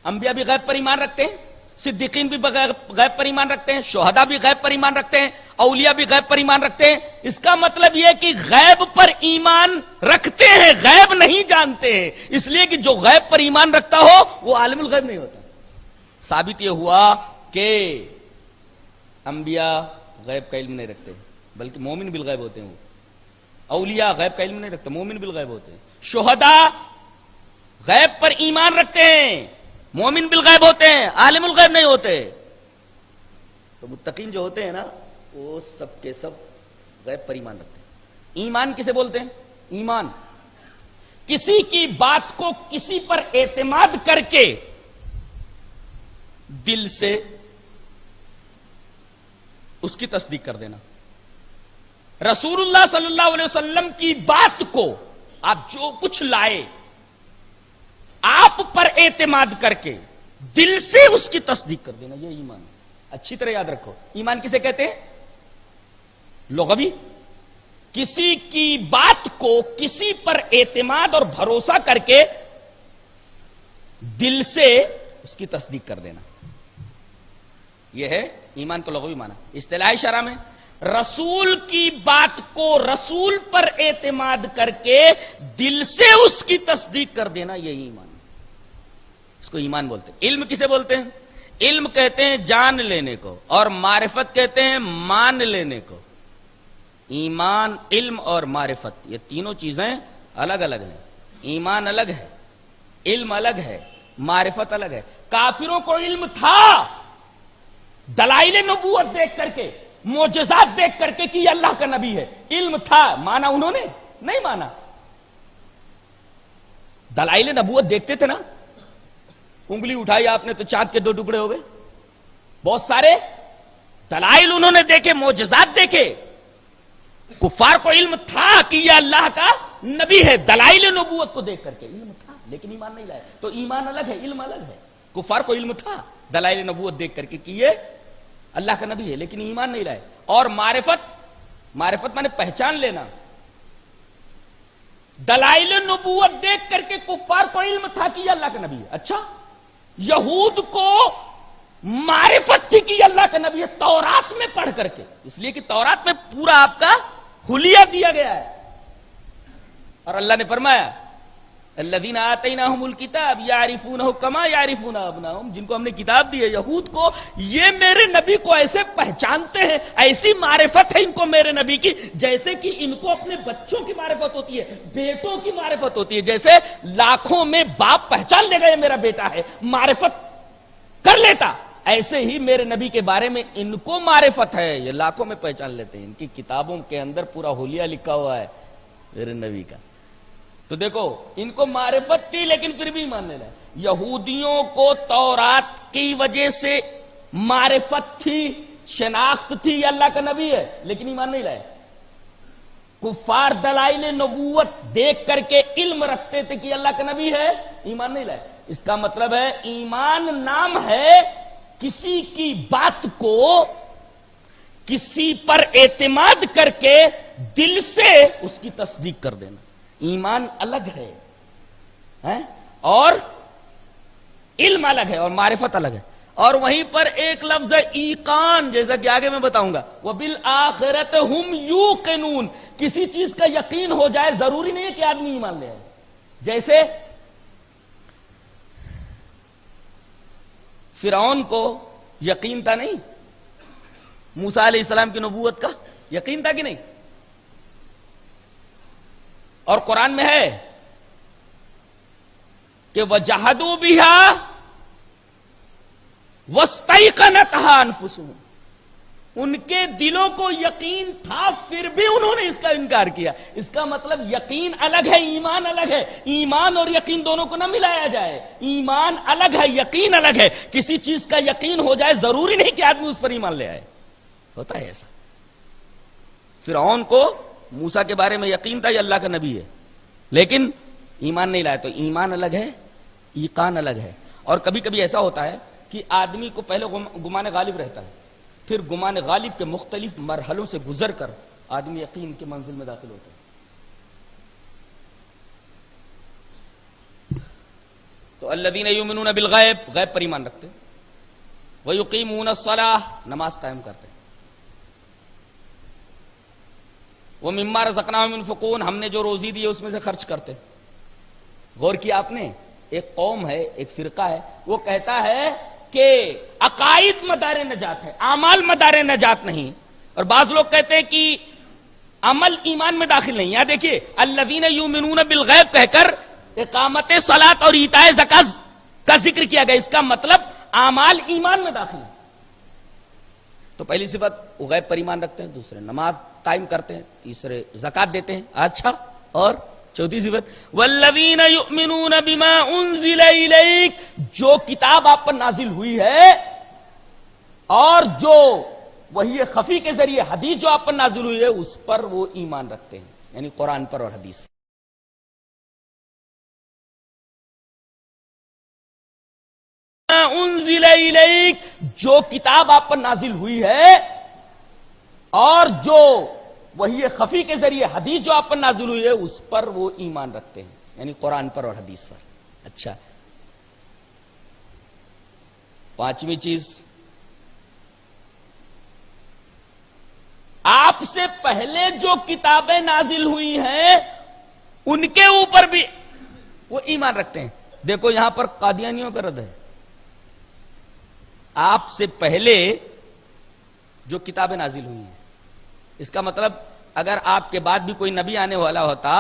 انبیاء بھی غیب پر ایمان رکھتے ہیں، صدیقین بھی غیب پر ایمان رکھتے ہیں، شہداء بھی غیب پر ایمان رکھتے ہیں، اولیاء بھی غیب پر ایمان رکھتے ہیں۔ اس کا مطلب یہ کہ غیب پر ایمان رکھتے ہیں، غیب نہیں جانتے ہیں، اس لیے کہ جو غیب پر ایمان رکھتا ہو وہ عالم الغیب نہیں ہوتا۔ ثابت یہ ہوا کہ انبیاء غیب کا علم نہیں رکھتے، بلکہ مومن بالغیب ہوتے ہیں۔ وہ اولیاء غیب کا علم نہیں رکھتے، مومن بالغیب ہوتے ہیں۔ شہداء غیب پر ایمان رکھتے ہیں، مومن بالغیب ہوتے ہیں، عالم الغیب نہیں ہوتے۔ تو متقین جو ہوتے ہیں نا، وہ سب کے سب غیب پر ایمان رکھتے ہیں۔ ایمان کسے بولتے ہیں؟ ایمان کسی کی بات کو کسی پر اعتماد کر کے دل سے اس کی تصدیق کر دینا۔ رسول اللہ صلی اللہ علیہ وسلم کی بات کو آپ جو کچھ لائے، آپ پر اعتماد کر کے دل سے اس کی تصدیق کر دینا، یہ ایمان ہے۔ اچھی طرح یاد رکھو، ایمان کسے کہتے ہیں؟ لغوی، کسی کی بات کو کسی پر اعتماد اور بھروسہ کر کے دل سے اس کی تصدیق کر دینا، یہ ہے ایمان کو لغوی معنی۔ اصطلاحی شرح میں رسول کی بات کو رسول پر اعتماد کر کے دل سے اس کی تصدیق کر دینا، یہ ایمان ہے، اس کو ایمان بولتے ہیں۔ علم کسے بولتے ہیں؟ علم کہتے ہیں جان لینے کو، اور معرفت کہتے ہیں مان لینے کو۔ ایمان، علم اور معرفت، یہ تینوں چیزیں الگ الگ ہیں۔ ایمان الگ ہے، علم الگ ہے، معرفت الگ ہے۔ کافروں کو علم تھا دلائل نبوت دیکھ کر کے، معجزات دیکھ کر کے کہ یہ اللہ کا نبی ہے، علم تھا، مانا انہوں نے نہیں مانا۔ دلائل نبوت دیکھتے تھے نا، انگلی اٹھائی آپ نے تو چاند کے 2 ٹکڑے ہو گئے، بہت سارے دلائل انہوں نے دیکھے، معجزات دیکھے۔ کفار کو علم تھا کہ یہ اللہ کا نبی ہے، دلائل نبوت کو دیکھ کر کے علم تھا، لیکن ایمان نہیں لائے۔ تو ایمان الگ ہے، علم الگ ہے۔ کفار کو علم تھا دلائل نبوت دیکھ کر کے کہ یہ اللہ کا نبی ہے، لیکن ایمان نہیں لائے۔ اور معرفت، معرفت مانے پہچان لینا۔ دلائل نبوت دیکھ کر کے کفار کو علم تھا کہ یہ اللہ کا نبی ہے۔ اچھا، یہود کو معرفت تھی کہ یہ اللہ کا نبی ہے تورات میں پڑھ کر کے، اس لیے کہ تورات میں پورا آپ کا حلیہ دیا گیا ہے، اور اللہ نے فرمایا الذین آتیناہم الکتاب یعرفونہ کما یعرفون ابناءہم، جن کو ہم نے کتاب دی ہے یہود کو، یہ میرے نبی کو ایسے پہچانتے ہیں، ایسی معرفت ہے ان کو میرے نبی کی جیسے کہ ان کو اپنے بچوں کی معرفت ہوتی ہے، بیٹوں کی معرفت ہوتی ہے. جیسے لاکھوں میں باپ پہچان لے گا یہ میرا بیٹا ہے، معرفت کر لیتا، ایسے ہی میرے نبی کے بارے میں ان کو معرفت ہے، یہ لاکھوں میں پہچان لیتے ہیں. ان کی کتابوں کے اندر پورا حلیہ لکھا ہوا ہے میرے نبی کا. تو دیکھو ان کو معرفت تھی لیکن پھر بھی ایمان نہیں لائے. یہودیوں کو تورات کی وجہ سے معرفت تھی، شناخت تھی یہ اللہ کا نبی ہے، لیکن ایمان نہیں لائے. کفار دلائل نبوت دیکھ کر کے علم رکھتے تھے کہ اللہ کا نبی ہے، ایمان نہیں لائے. اس کا مطلب ہے ایمان نام ہے کسی کی بات کو کسی پر اعتماد کر کے دل سے اس کی تصدیق کر دینا. ایمان الگ ہے اور علم الگ ہے اور معرفت الگ ہے. اور وہیں پر ایک لفظ ہے ایقان، جیسا کہ آگے میں بتاؤں گا. وَبِالْآخِرَةِ هُمْ يُوقِنُونَ، کسی چیز کا یقین ہو جائے ضروری نہیں ہے کہ آدمی ایمان لے آئے. جیسے فرعون کو یقین تھا نہیں موسیٰ علیہ السلام کی نبوت کا، یقین تھا کہ نہیں؟ اور قرآن میں ہے کہ وَجَحَدُوا بِهَا وَاسْتَيْقَنَتْهَا أَنفُسُهُمْ، ان کے دلوں کو یقین تھا پھر بھی انہوں نے اس کا انکار کیا. اس کا مطلب یقین الگ ہے، ایمان الگ ہے. ایمان اور یقین دونوں کو نہ ملایا جائے. ایمان الگ ہے، یقین الگ ہے. کسی چیز کا یقین ہو جائے ضروری نہیں کہ آدمی اس پر ایمان لے آئے. ہوتا ہے ایسا. فرعون کو موسیٰ کے بارے میں یقین تھا یہ اللہ کا نبی ہے، لیکن ایمان نہیں لایا. تو ایمان الگ ہے، ایقان الگ ہے. اور کبھی کبھی ایسا ہوتا ہے کہ آدمی کو پہلے گمان غالب رہتا ہے، پھر گمان غالب کے مختلف مرحلوں سے گزر کر آدمی یقین کی منزل میں داخل ہوتا ہے. تو الذین یؤمنون بالغیب، غیب پر ایمان رکھتے، ویقیمون الصلاۃ، نماز قائم کرتے، ومما رزقناہم ينفقون، ہم نے جو روزی دی ہے اس میں سے خرچ کرتے. غور کیا آپ نے؟ ایک قوم ہے، ایک فرقہ ہے، وہ کہتا ہے کہ عقائد مدار نجات ہے، اعمال مدار نجات نہیں. اور بعض لوگ کہتے ہیں کہ عمل ایمان میں داخل نہیں. یہاں دیکھیے الذین یؤمنون بالغیب کہہ کر اقامت صلاۃ اور ایتاء زکات کا ذکر کیا گیا. اس کا مطلب اعمال ایمان میں داخل ہیں. تو پہلی صفت وہ غیب پر ایمان رکھتے ہیں، دوسرے نماز قائم کرتے ہیں، تیسرے زکات دیتے ہیں. اچھا، اور چوتھی صفت والذین یؤمنون بما انزل الیک، جو کتاب آپ پر نازل ہوئی ہے اور جو وحی خفی کے ذریعے حدیث جو آپ پر نازل ہوئی ہے اس پر وہ ایمان رکھتے ہیں، یعنی قرآن پر اور حدیث. انزل الیک، جو کتاب آپ پر نازل ہوئی ہے اور جو وحی خفی کے ذریعے حدیث جو آپ پر نازل ہوئی ہے اس پر وہ ایمان رکھتے ہیں، یعنی قرآن پر اور حدیث پر. اچھا، پانچویں چیز، آپ سے پہلے جو کتابیں نازل ہوئی ہیں ان کے اوپر بھی وہ ایمان رکھتے ہیں. دیکھو یہاں پر قادیانیوں کا رد ہے. آپ سے پہلے جو کتابیں نازل ہوئی ہیں، اس کا مطلب اگر آپ کے بعد بھی کوئی نبی آنے والا ہوتا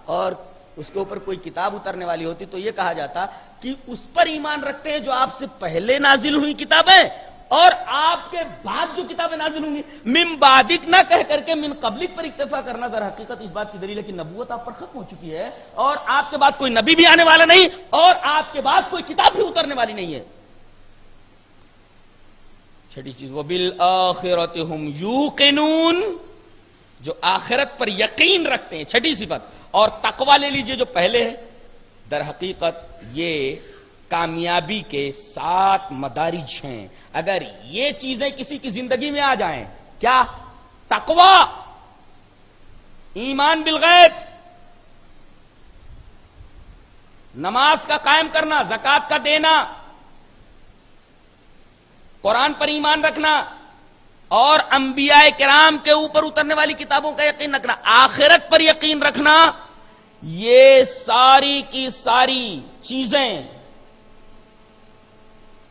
اور اس کے اوپر کوئی کتاب اترنے والی ہوتی تو یہ کہا جاتا کہ اس پر ایمان رکھتے ہیں جو آپ سے پہلے نازل ہوئی کتابیں، اور آپ کے بعد جو کتابیں نازل ہوں گی من بعدک نہ کہہ کر کے من قبلک پر اکتفا کرنا در حقیقت اس بات کی دلیل ہے کہ نبوت آپ پر ختم ہو چکی ہے اور آپ کے بعد کوئی نبی بھی آنے والا نہیں اور آپ کے بعد کوئی کتاب بھی اترنے والی نہیں ہے. چھٹی چیز وبالآخرۃ ھم یوقنون، جو آخرت پر یقین رکھتے ہیں. چھٹی صفت. اور تقوی لے لیجئے جو پہلے ہے، در حقیقت یہ کامیابی کے 7 مدارج ہیں. اگر یہ چیزیں کسی کی زندگی میں آ جائیں، کیا؟ تقوی، ایمان بالغیب، نماز کا قائم کرنا، زکات کا دینا، قرآن پر ایمان رکھنا اور انبیاء کرام کے اوپر اترنے والی کتابوں کا یقین رکھنا، آخرت پر یقین رکھنا، یہ ساری کی ساری چیزیں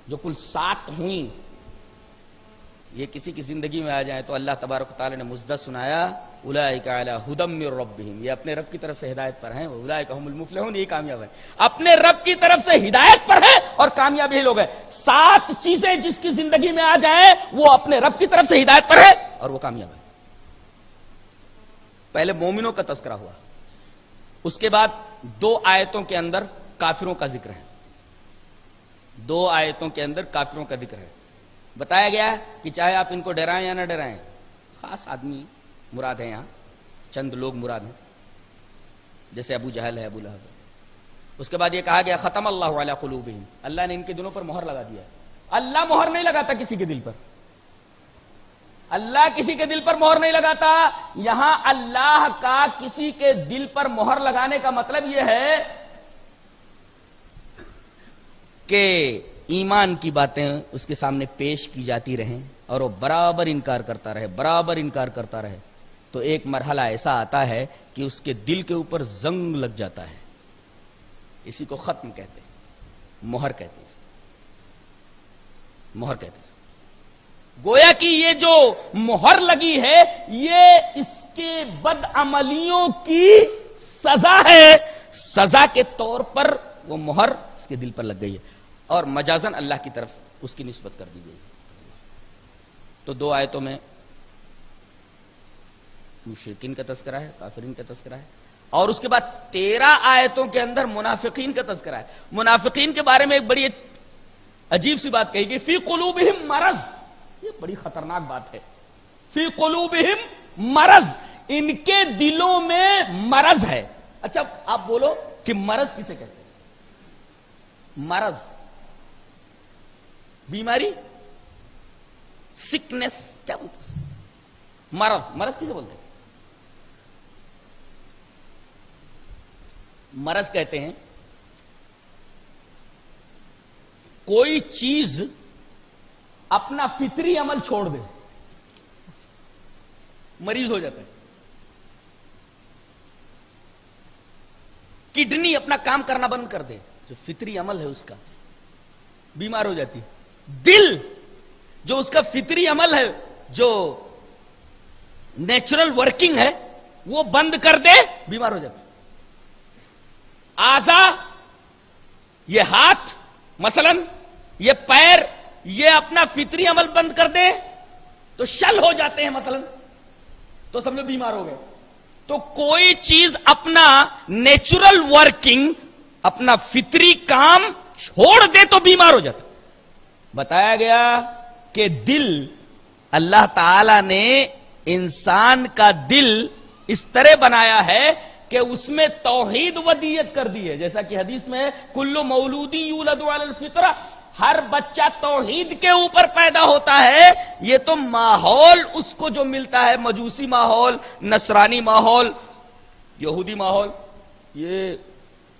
جو کل 7 ہوئیں، یہ کسی کی زندگی میں آ جائیں تو اللہ تبارک و تعالی نے مزدہ سنایا، اولئک علی ھدی من ربہم، یہ اپنے رب کی طرف سے ہدایت پر ہیں، اولئک ھم المفلحون، یہ کامیاب ہیں، اپنے رب کی طرف سے ہدایت پر ہیں اور کامیاب یہ لوگ ہیں۔ 7 چیزیں جس کی زندگی میں آ جائیں وہ اپنے رب کی طرف سے ہدایت پر ہے اور وہ کامیاب ہے۔ پہلے مومنوں کا تذکرہ ہوا، اس کے بعد 2 آیتوں کے اندر کافروں کا ذکر ہے، 2 آیتوں کے اندر کافروں کا ذکر ہے۔ بتایا گیا کہ چاہے آپ ان کو ڈرائیں یا نہ ڈرائیں، خاص آدمی مراد ہیں، یہاں چند لوگ مراد ہیں، جیسے ابو جہل ہے، ابو لہب ہے۔ اس کے بعد یہ کہا گیا ختم اللہ علی قلوبہم، اللہ نے ان کے دلوں پر مہر لگا دیا ہے۔ اللہ مہر نہیں لگاتا کسی کے دل پر، اللہ کسی کے دل پر مہر نہیں لگاتا۔ یہاں اللہ کا کسی کے دل پر مہر لگانے کا مطلب یہ ہے کہ ایمان کی باتیں اس کے سامنے پیش کی جاتی رہیں اور وہ برابر انکار کرتا رہے، برابر انکار کرتا رہے، تو ایک مرحلہ ایسا آتا ہے کہ اس کے دل کے اوپر زنگ لگ جاتا ہے، اسی کو ختم کہتے ہیں، مہر کہتے ہیں، مہر کہتے ہیں۔ گویا کہ یہ جو مہر لگی ہے یہ اس کے بدعملیوں کی سزا ہے، سزا کے طور پر وہ مہر اس کے دل پر لگ گئی ہے اور مجازن اللہ کی طرف اس کی نسبت کر دی گئی۔ تو 2 آیتوں میں مشرکین کا تذکرہ ہے، کافرین کا تذکرہ ہے، اور اس کے بعد 13 آیتوں کے اندر منافقین کا تذکرہ ہے۔ منافقین کے بارے میں ایک بڑی عجیب سی بات کہی گئی، فی قلوبہم مرض، یہ بڑی خطرناک بات ہے۔ فی قلوبہم مرض، ان کے دلوں میں مرض ہے۔ اچھا آپ بولو کہ مرض کسے کہتے ہیں؟ مرض، بیماری، سکنس، کیا بولتے ہیں؟ مرض، مرض کسے بولتے ہیں؟ مرض کہتے ہیں کوئی چیز اپنا فطری عمل چھوڑ دے، مریض ہو جاتا ہے۔ کڈنی اپنا کام کرنا بند کر دے، جو فطری عمل ہے اس کا، بیمار ہو جاتی ہے۔ دل، جو اس کا فطری عمل ہے، جو نیچرل ورکنگ ہے، وہ بند کر دے، بیمار ہو جاتا ہے۔ اعضاء، یہ ہاتھ مثلا، یہ پیر، یہ اپنا فطری عمل بند کر دے تو شل ہو جاتے ہیں مثلا، تو سمجھو بیمار ہو گئے۔ تو کوئی چیز اپنا نیچرل ورکنگ، اپنا فطری کام چھوڑ دے تو بیمار ہو جاتا۔ بتایا گیا کہ دل، اللہ تعالی نے انسان کا دل اس طرح بنایا ہے کہ اس میں توحید ودیت کر دی ہے، جیسا کہ حدیث میں ہے کل مولودی یولد علی الفطرہ، ہر بچہ توحید کے اوپر پیدا ہوتا ہے۔ یہ تو ماحول اس کو جو ملتا ہے، مجوسی ماحول، نصرانی ماحول، یہودی ماحول، یہ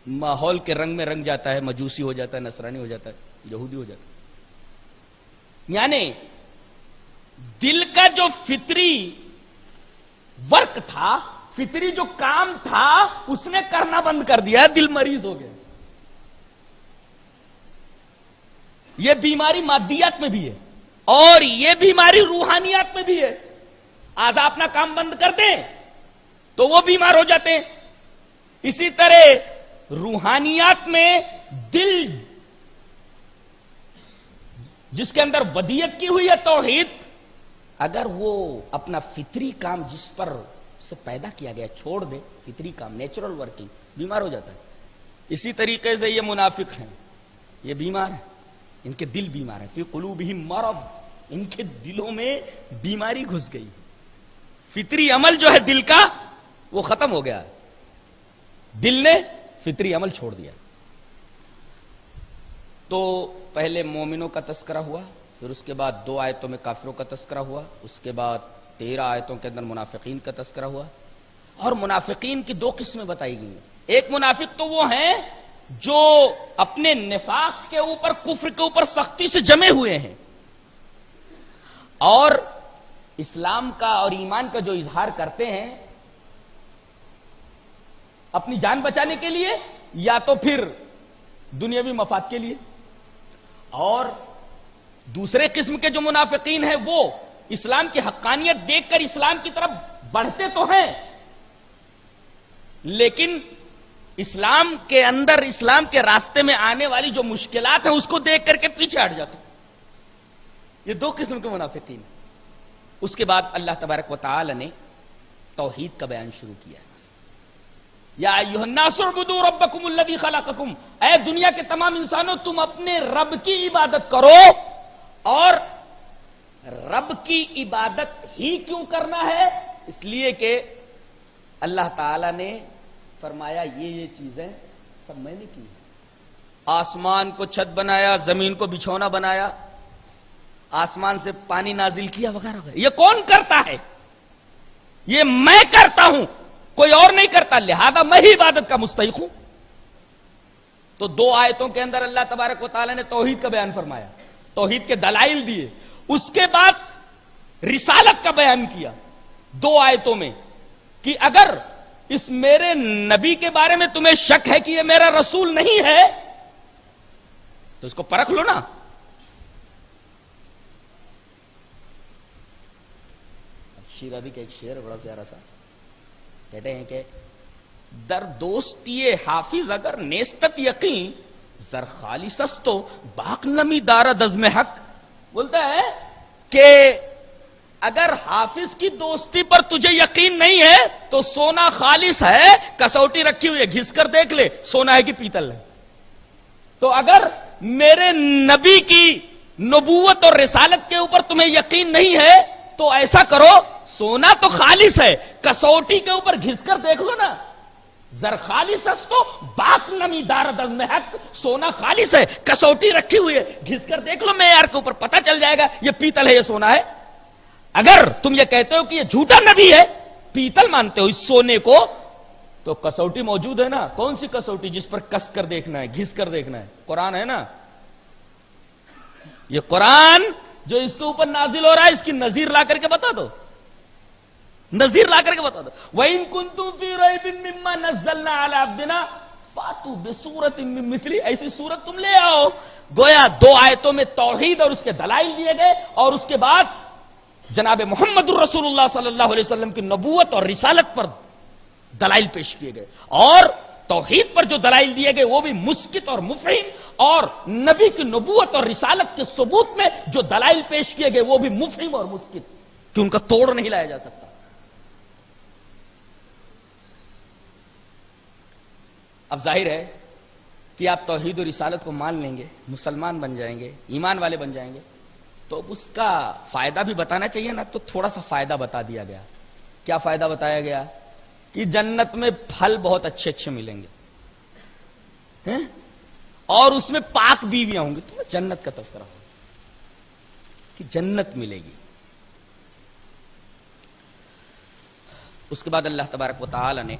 ماحول کے رنگ میں رنگ جاتا ہے، مجوسی ہو جاتا ہے، نصرانی ہو جاتا ہے، یہودی ہو جاتا ہے۔ یعنی دل کا جو فطری ورک تھا، فطری جو کام تھا، اس نے کرنا بند کر دیا، دل مریض ہو گیا۔ یہ بیماری مادیات میں بھی ہے اور یہ بیماری روحانیات میں بھی ہے۔ اعضاء اپنا کام بند کر دیں تو وہ بیمار ہو جاتے ہیں۔ اسی طرح روحانیات میں دل جس کے اندر ودیت کی ہوئی ہے توحید، اگر وہ اپنا فطری کام جس پر سے پیدا کیا گیا چھوڑ دے، فطری کام، نیچرل ورکنگ، بیمار ہو جاتا ہے۔ اسی طریقے سے یہ منافق ہیں، یہ بیمار ہیں، ان کے دل بیمار ہیں، فی قلوبہم مرض، ان کے دلوں میں بیماری گھس گئی، فطری عمل جو ہے دل کا وہ ختم ہو گیا، دل نے فطری عمل چھوڑ دیا۔ تو پہلے مومنوں کا تذکرہ ہوا، پھر اس کے بعد 2 آیتوں میں کافروں کا تذکرہ ہوا، اس کے بعد 13 آیتوں کے اندر منافقین کا تذکرہ ہوا۔ اور منافقین کی 2 قسمیں بتائی گئی ہیں۔ ایک منافق تو وہ ہیں جو اپنے نفاق کے اوپر، کفر کے اوپر سختی سے جمے ہوئے ہیں اور اسلام کا اور ایمان کا جو اظہار کرتے ہیں اپنی جان بچانے کے لیے یا تو پھر دنیاوی مفاد کے لیے. اور دوسرے قسم کے جو منافقین ہیں وہ اسلام کی حقانیت دیکھ کر اسلام کی طرف بڑھتے تو ہیں لیکن اسلام کے اندر اسلام کے راستے میں آنے والی جو مشکلات ہیں اس کو دیکھ کر کے پیچھے ہٹ جاتے ہیں. یہ دو قسم کے منافقین. اس کے بعد اللہ تبارک و تعالی نے توحید کا بیان شروع کیا. یا ایھا الناس اعبدوا ربکم الذی خلقکم، اے دنیا کے تمام انسانوں تم اپنے رب کی عبادت کرو. اور رب کی عبادت ہی کیوں کرنا ہے؟ اس لیے کہ اللہ تعالی نے فرمایا یہ چیزیں سب میں نے کی. آسمان کو چھت بنایا، زمین کو بچھونا بنایا، آسمان سے پانی نازل کیا وغیرہ وغیرہ. یہ کون کرتا ہے؟ یہ میں کرتا ہوں، کوئی اور نہیں کرتا، لہذا میں ہی عبادت کا مستحق ہوں. تو دو آیتوں کے اندر اللہ تبارک و تعالی نے توحید کا بیان فرمایا، توحید کے دلائل دیے. اس کے بعد رسالت کا بیان کیا دو آیتوں میں کہ اگر اس میرے نبی کے بارے میں تمہیں شک ہے کہ یہ میرا رسول نہیں ہے تو اس کو پرکھ لو نا. شیر ابھی کا ایک شعر ہے بڑا پیارا سا، کہتے ہیں کہ در دوستی حافظ اگر نیستت یقین زر خالص تو باق نمی دارد از میں حق. بولتا ہے کہ اگر حافظ کی دوستی پر تجھے یقین نہیں ہے تو سونا خالص ہے، کسوٹی رکھی ہوئی ہے، گھس کر دیکھ لے سونا ہے کہ پیتل ہے. تو اگر میرے نبی کی نبوت اور رسالت کے اوپر تمہیں یقین نہیں ہے تو ایسا کرو، سونا تو خالص ہے، کسوٹی کے اوپر گھس کر دیکھ لو نا. زر خالص تو باق نمی دارد از میں حق، سونا خالص ہے، کسوٹی رکھی ہوئی ہے، گھس کر دیکھ لو معیار کے اوپر، پتہ چل جائے گا یہ پیتل ہے یہ سونا ہے. اگر تم یہ کہتے ہو کہ یہ جھوٹا نبی ہے، پیتل مانتے ہو اس سونے کو، تو کسوٹی موجود ہے نا. کون سی کسوٹی؟ جس پر کس کر دیکھنا ہے، گھس کر دیکھنا ہے. قرآن ہے نا. یہ قرآن جو اس کے اوپر نازل ہو رہا ہے اس کی نظیر لا کر کے بتا دو، نظیر لا کر کے بتا دو. وَإِن كُنتُمْ فِي رَيْبٍ مِّمَّا نَزَّلْنَا عَلَىٰ عَبْدِنَا فَأْتُوا بِسُورَةٍ مِّن مِّثْلِهِ، ایسی سورت تم لے آؤ. گویا دو آیتوں میں توحید اور اس کے دلائل دیے گئے اور اس کے بعد جناب محمد الرسول اللہ صلی اللہ علیہ وسلم کی نبوت اور رسالت پر دلائل پیش کیے گئے. اور توحید پر جو دلائل دیے گئے وہ بھی مسکت اور مفہم، اور نبی کی نبوت اور رسالت کے ثبوت میں جو دلائل پیش کیے گئے وہ بھی مفہم اور مسکت، کہ ان کا توڑ نہیں لایا جا سکتا. اب ظاہر ہے کہ آپ توحید و رسالت کو مان لیں گے، مسلمان بن جائیں گے، ایمان والے بن جائیں گے، تو اس کا فائدہ بھی بتانا چاہیے نا. تو تھوڑا سا فائدہ بتا دیا گیا. کیا فائدہ بتایا گیا؟ کہ جنت میں پھل بہت اچھے اچھے ملیں گے اور اس میں پاک بیویاں ہوں گی. تو جنت کا تذکرہ ہوگا کہ جنت ملے گی. اس کے بعد اللہ تبارک و تعالی نے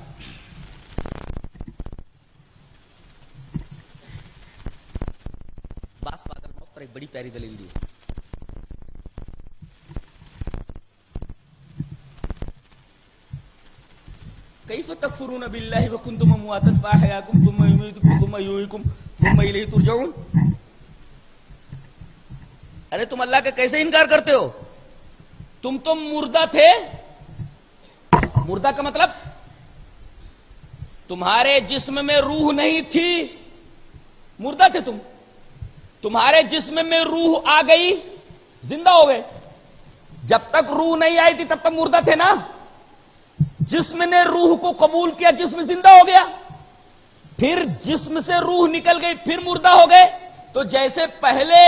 باس بادل موت پر ایک بڑی پیاری دلیل دی. کیف تکفرون باللہ وکنتم امواتا فاحیاکم ثم یمیتکم ثم یحییکم ثم الیہ ترجعون. ارے تم اللہ کا کیسے انکار کرتے ہو؟ تم تو مردہ تھے. مردہ کا مطلب تمہارے جسم میں روح نہیں تھی، مردہ تھے تم. تمہارے جسم میں روح آ گئی، زندہ ہو گئے. جب تک روح نہیں آئی تھی تب تک مردہ تھے نا. جسم نے روح کو قبول کیا، جسم زندہ ہو گیا. پھر جسم سے روح نکل گئی، پھر مردہ ہو گئے. تو جیسے پہلے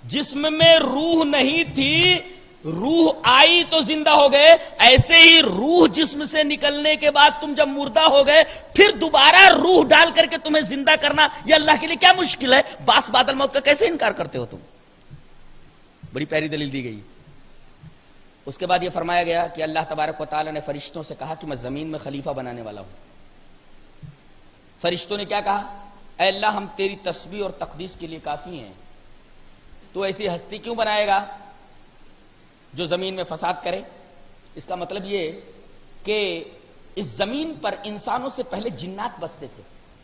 جسم میں روح نہیں تھی، روح آئی تو زندہ ہو گئے، ایسے ہی روح جسم سے نکلنے کے بعد تم جب مردہ ہو گئے پھر دوبارہ روح ڈال کر کے تمہیں زندہ کرنا یہ اللہ کے لیے کیا مشکل ہے؟ باس بادل موت کا کیسے انکار کرتے ہو تم؟ بڑی پیاری دلیل دی گئی. اس کے بعد یہ فرمایا گیا کہ اللہ تبارک و تعالی نے فرشتوں سے کہا کہ میں زمین میں خلیفہ بنانے والا ہوں. فرشتوں نے کیا کہا؟ اے اللہ ہم تیری تسبیح اور تقدیس کے لیے کافی ہیں، تو ایسی ہستی کیوں بنائے گا جو زمین میں فساد کرے؟ اس کا مطلب یہ کہ اس زمین پر انسانوں سے پہلے جنات بستے تھے.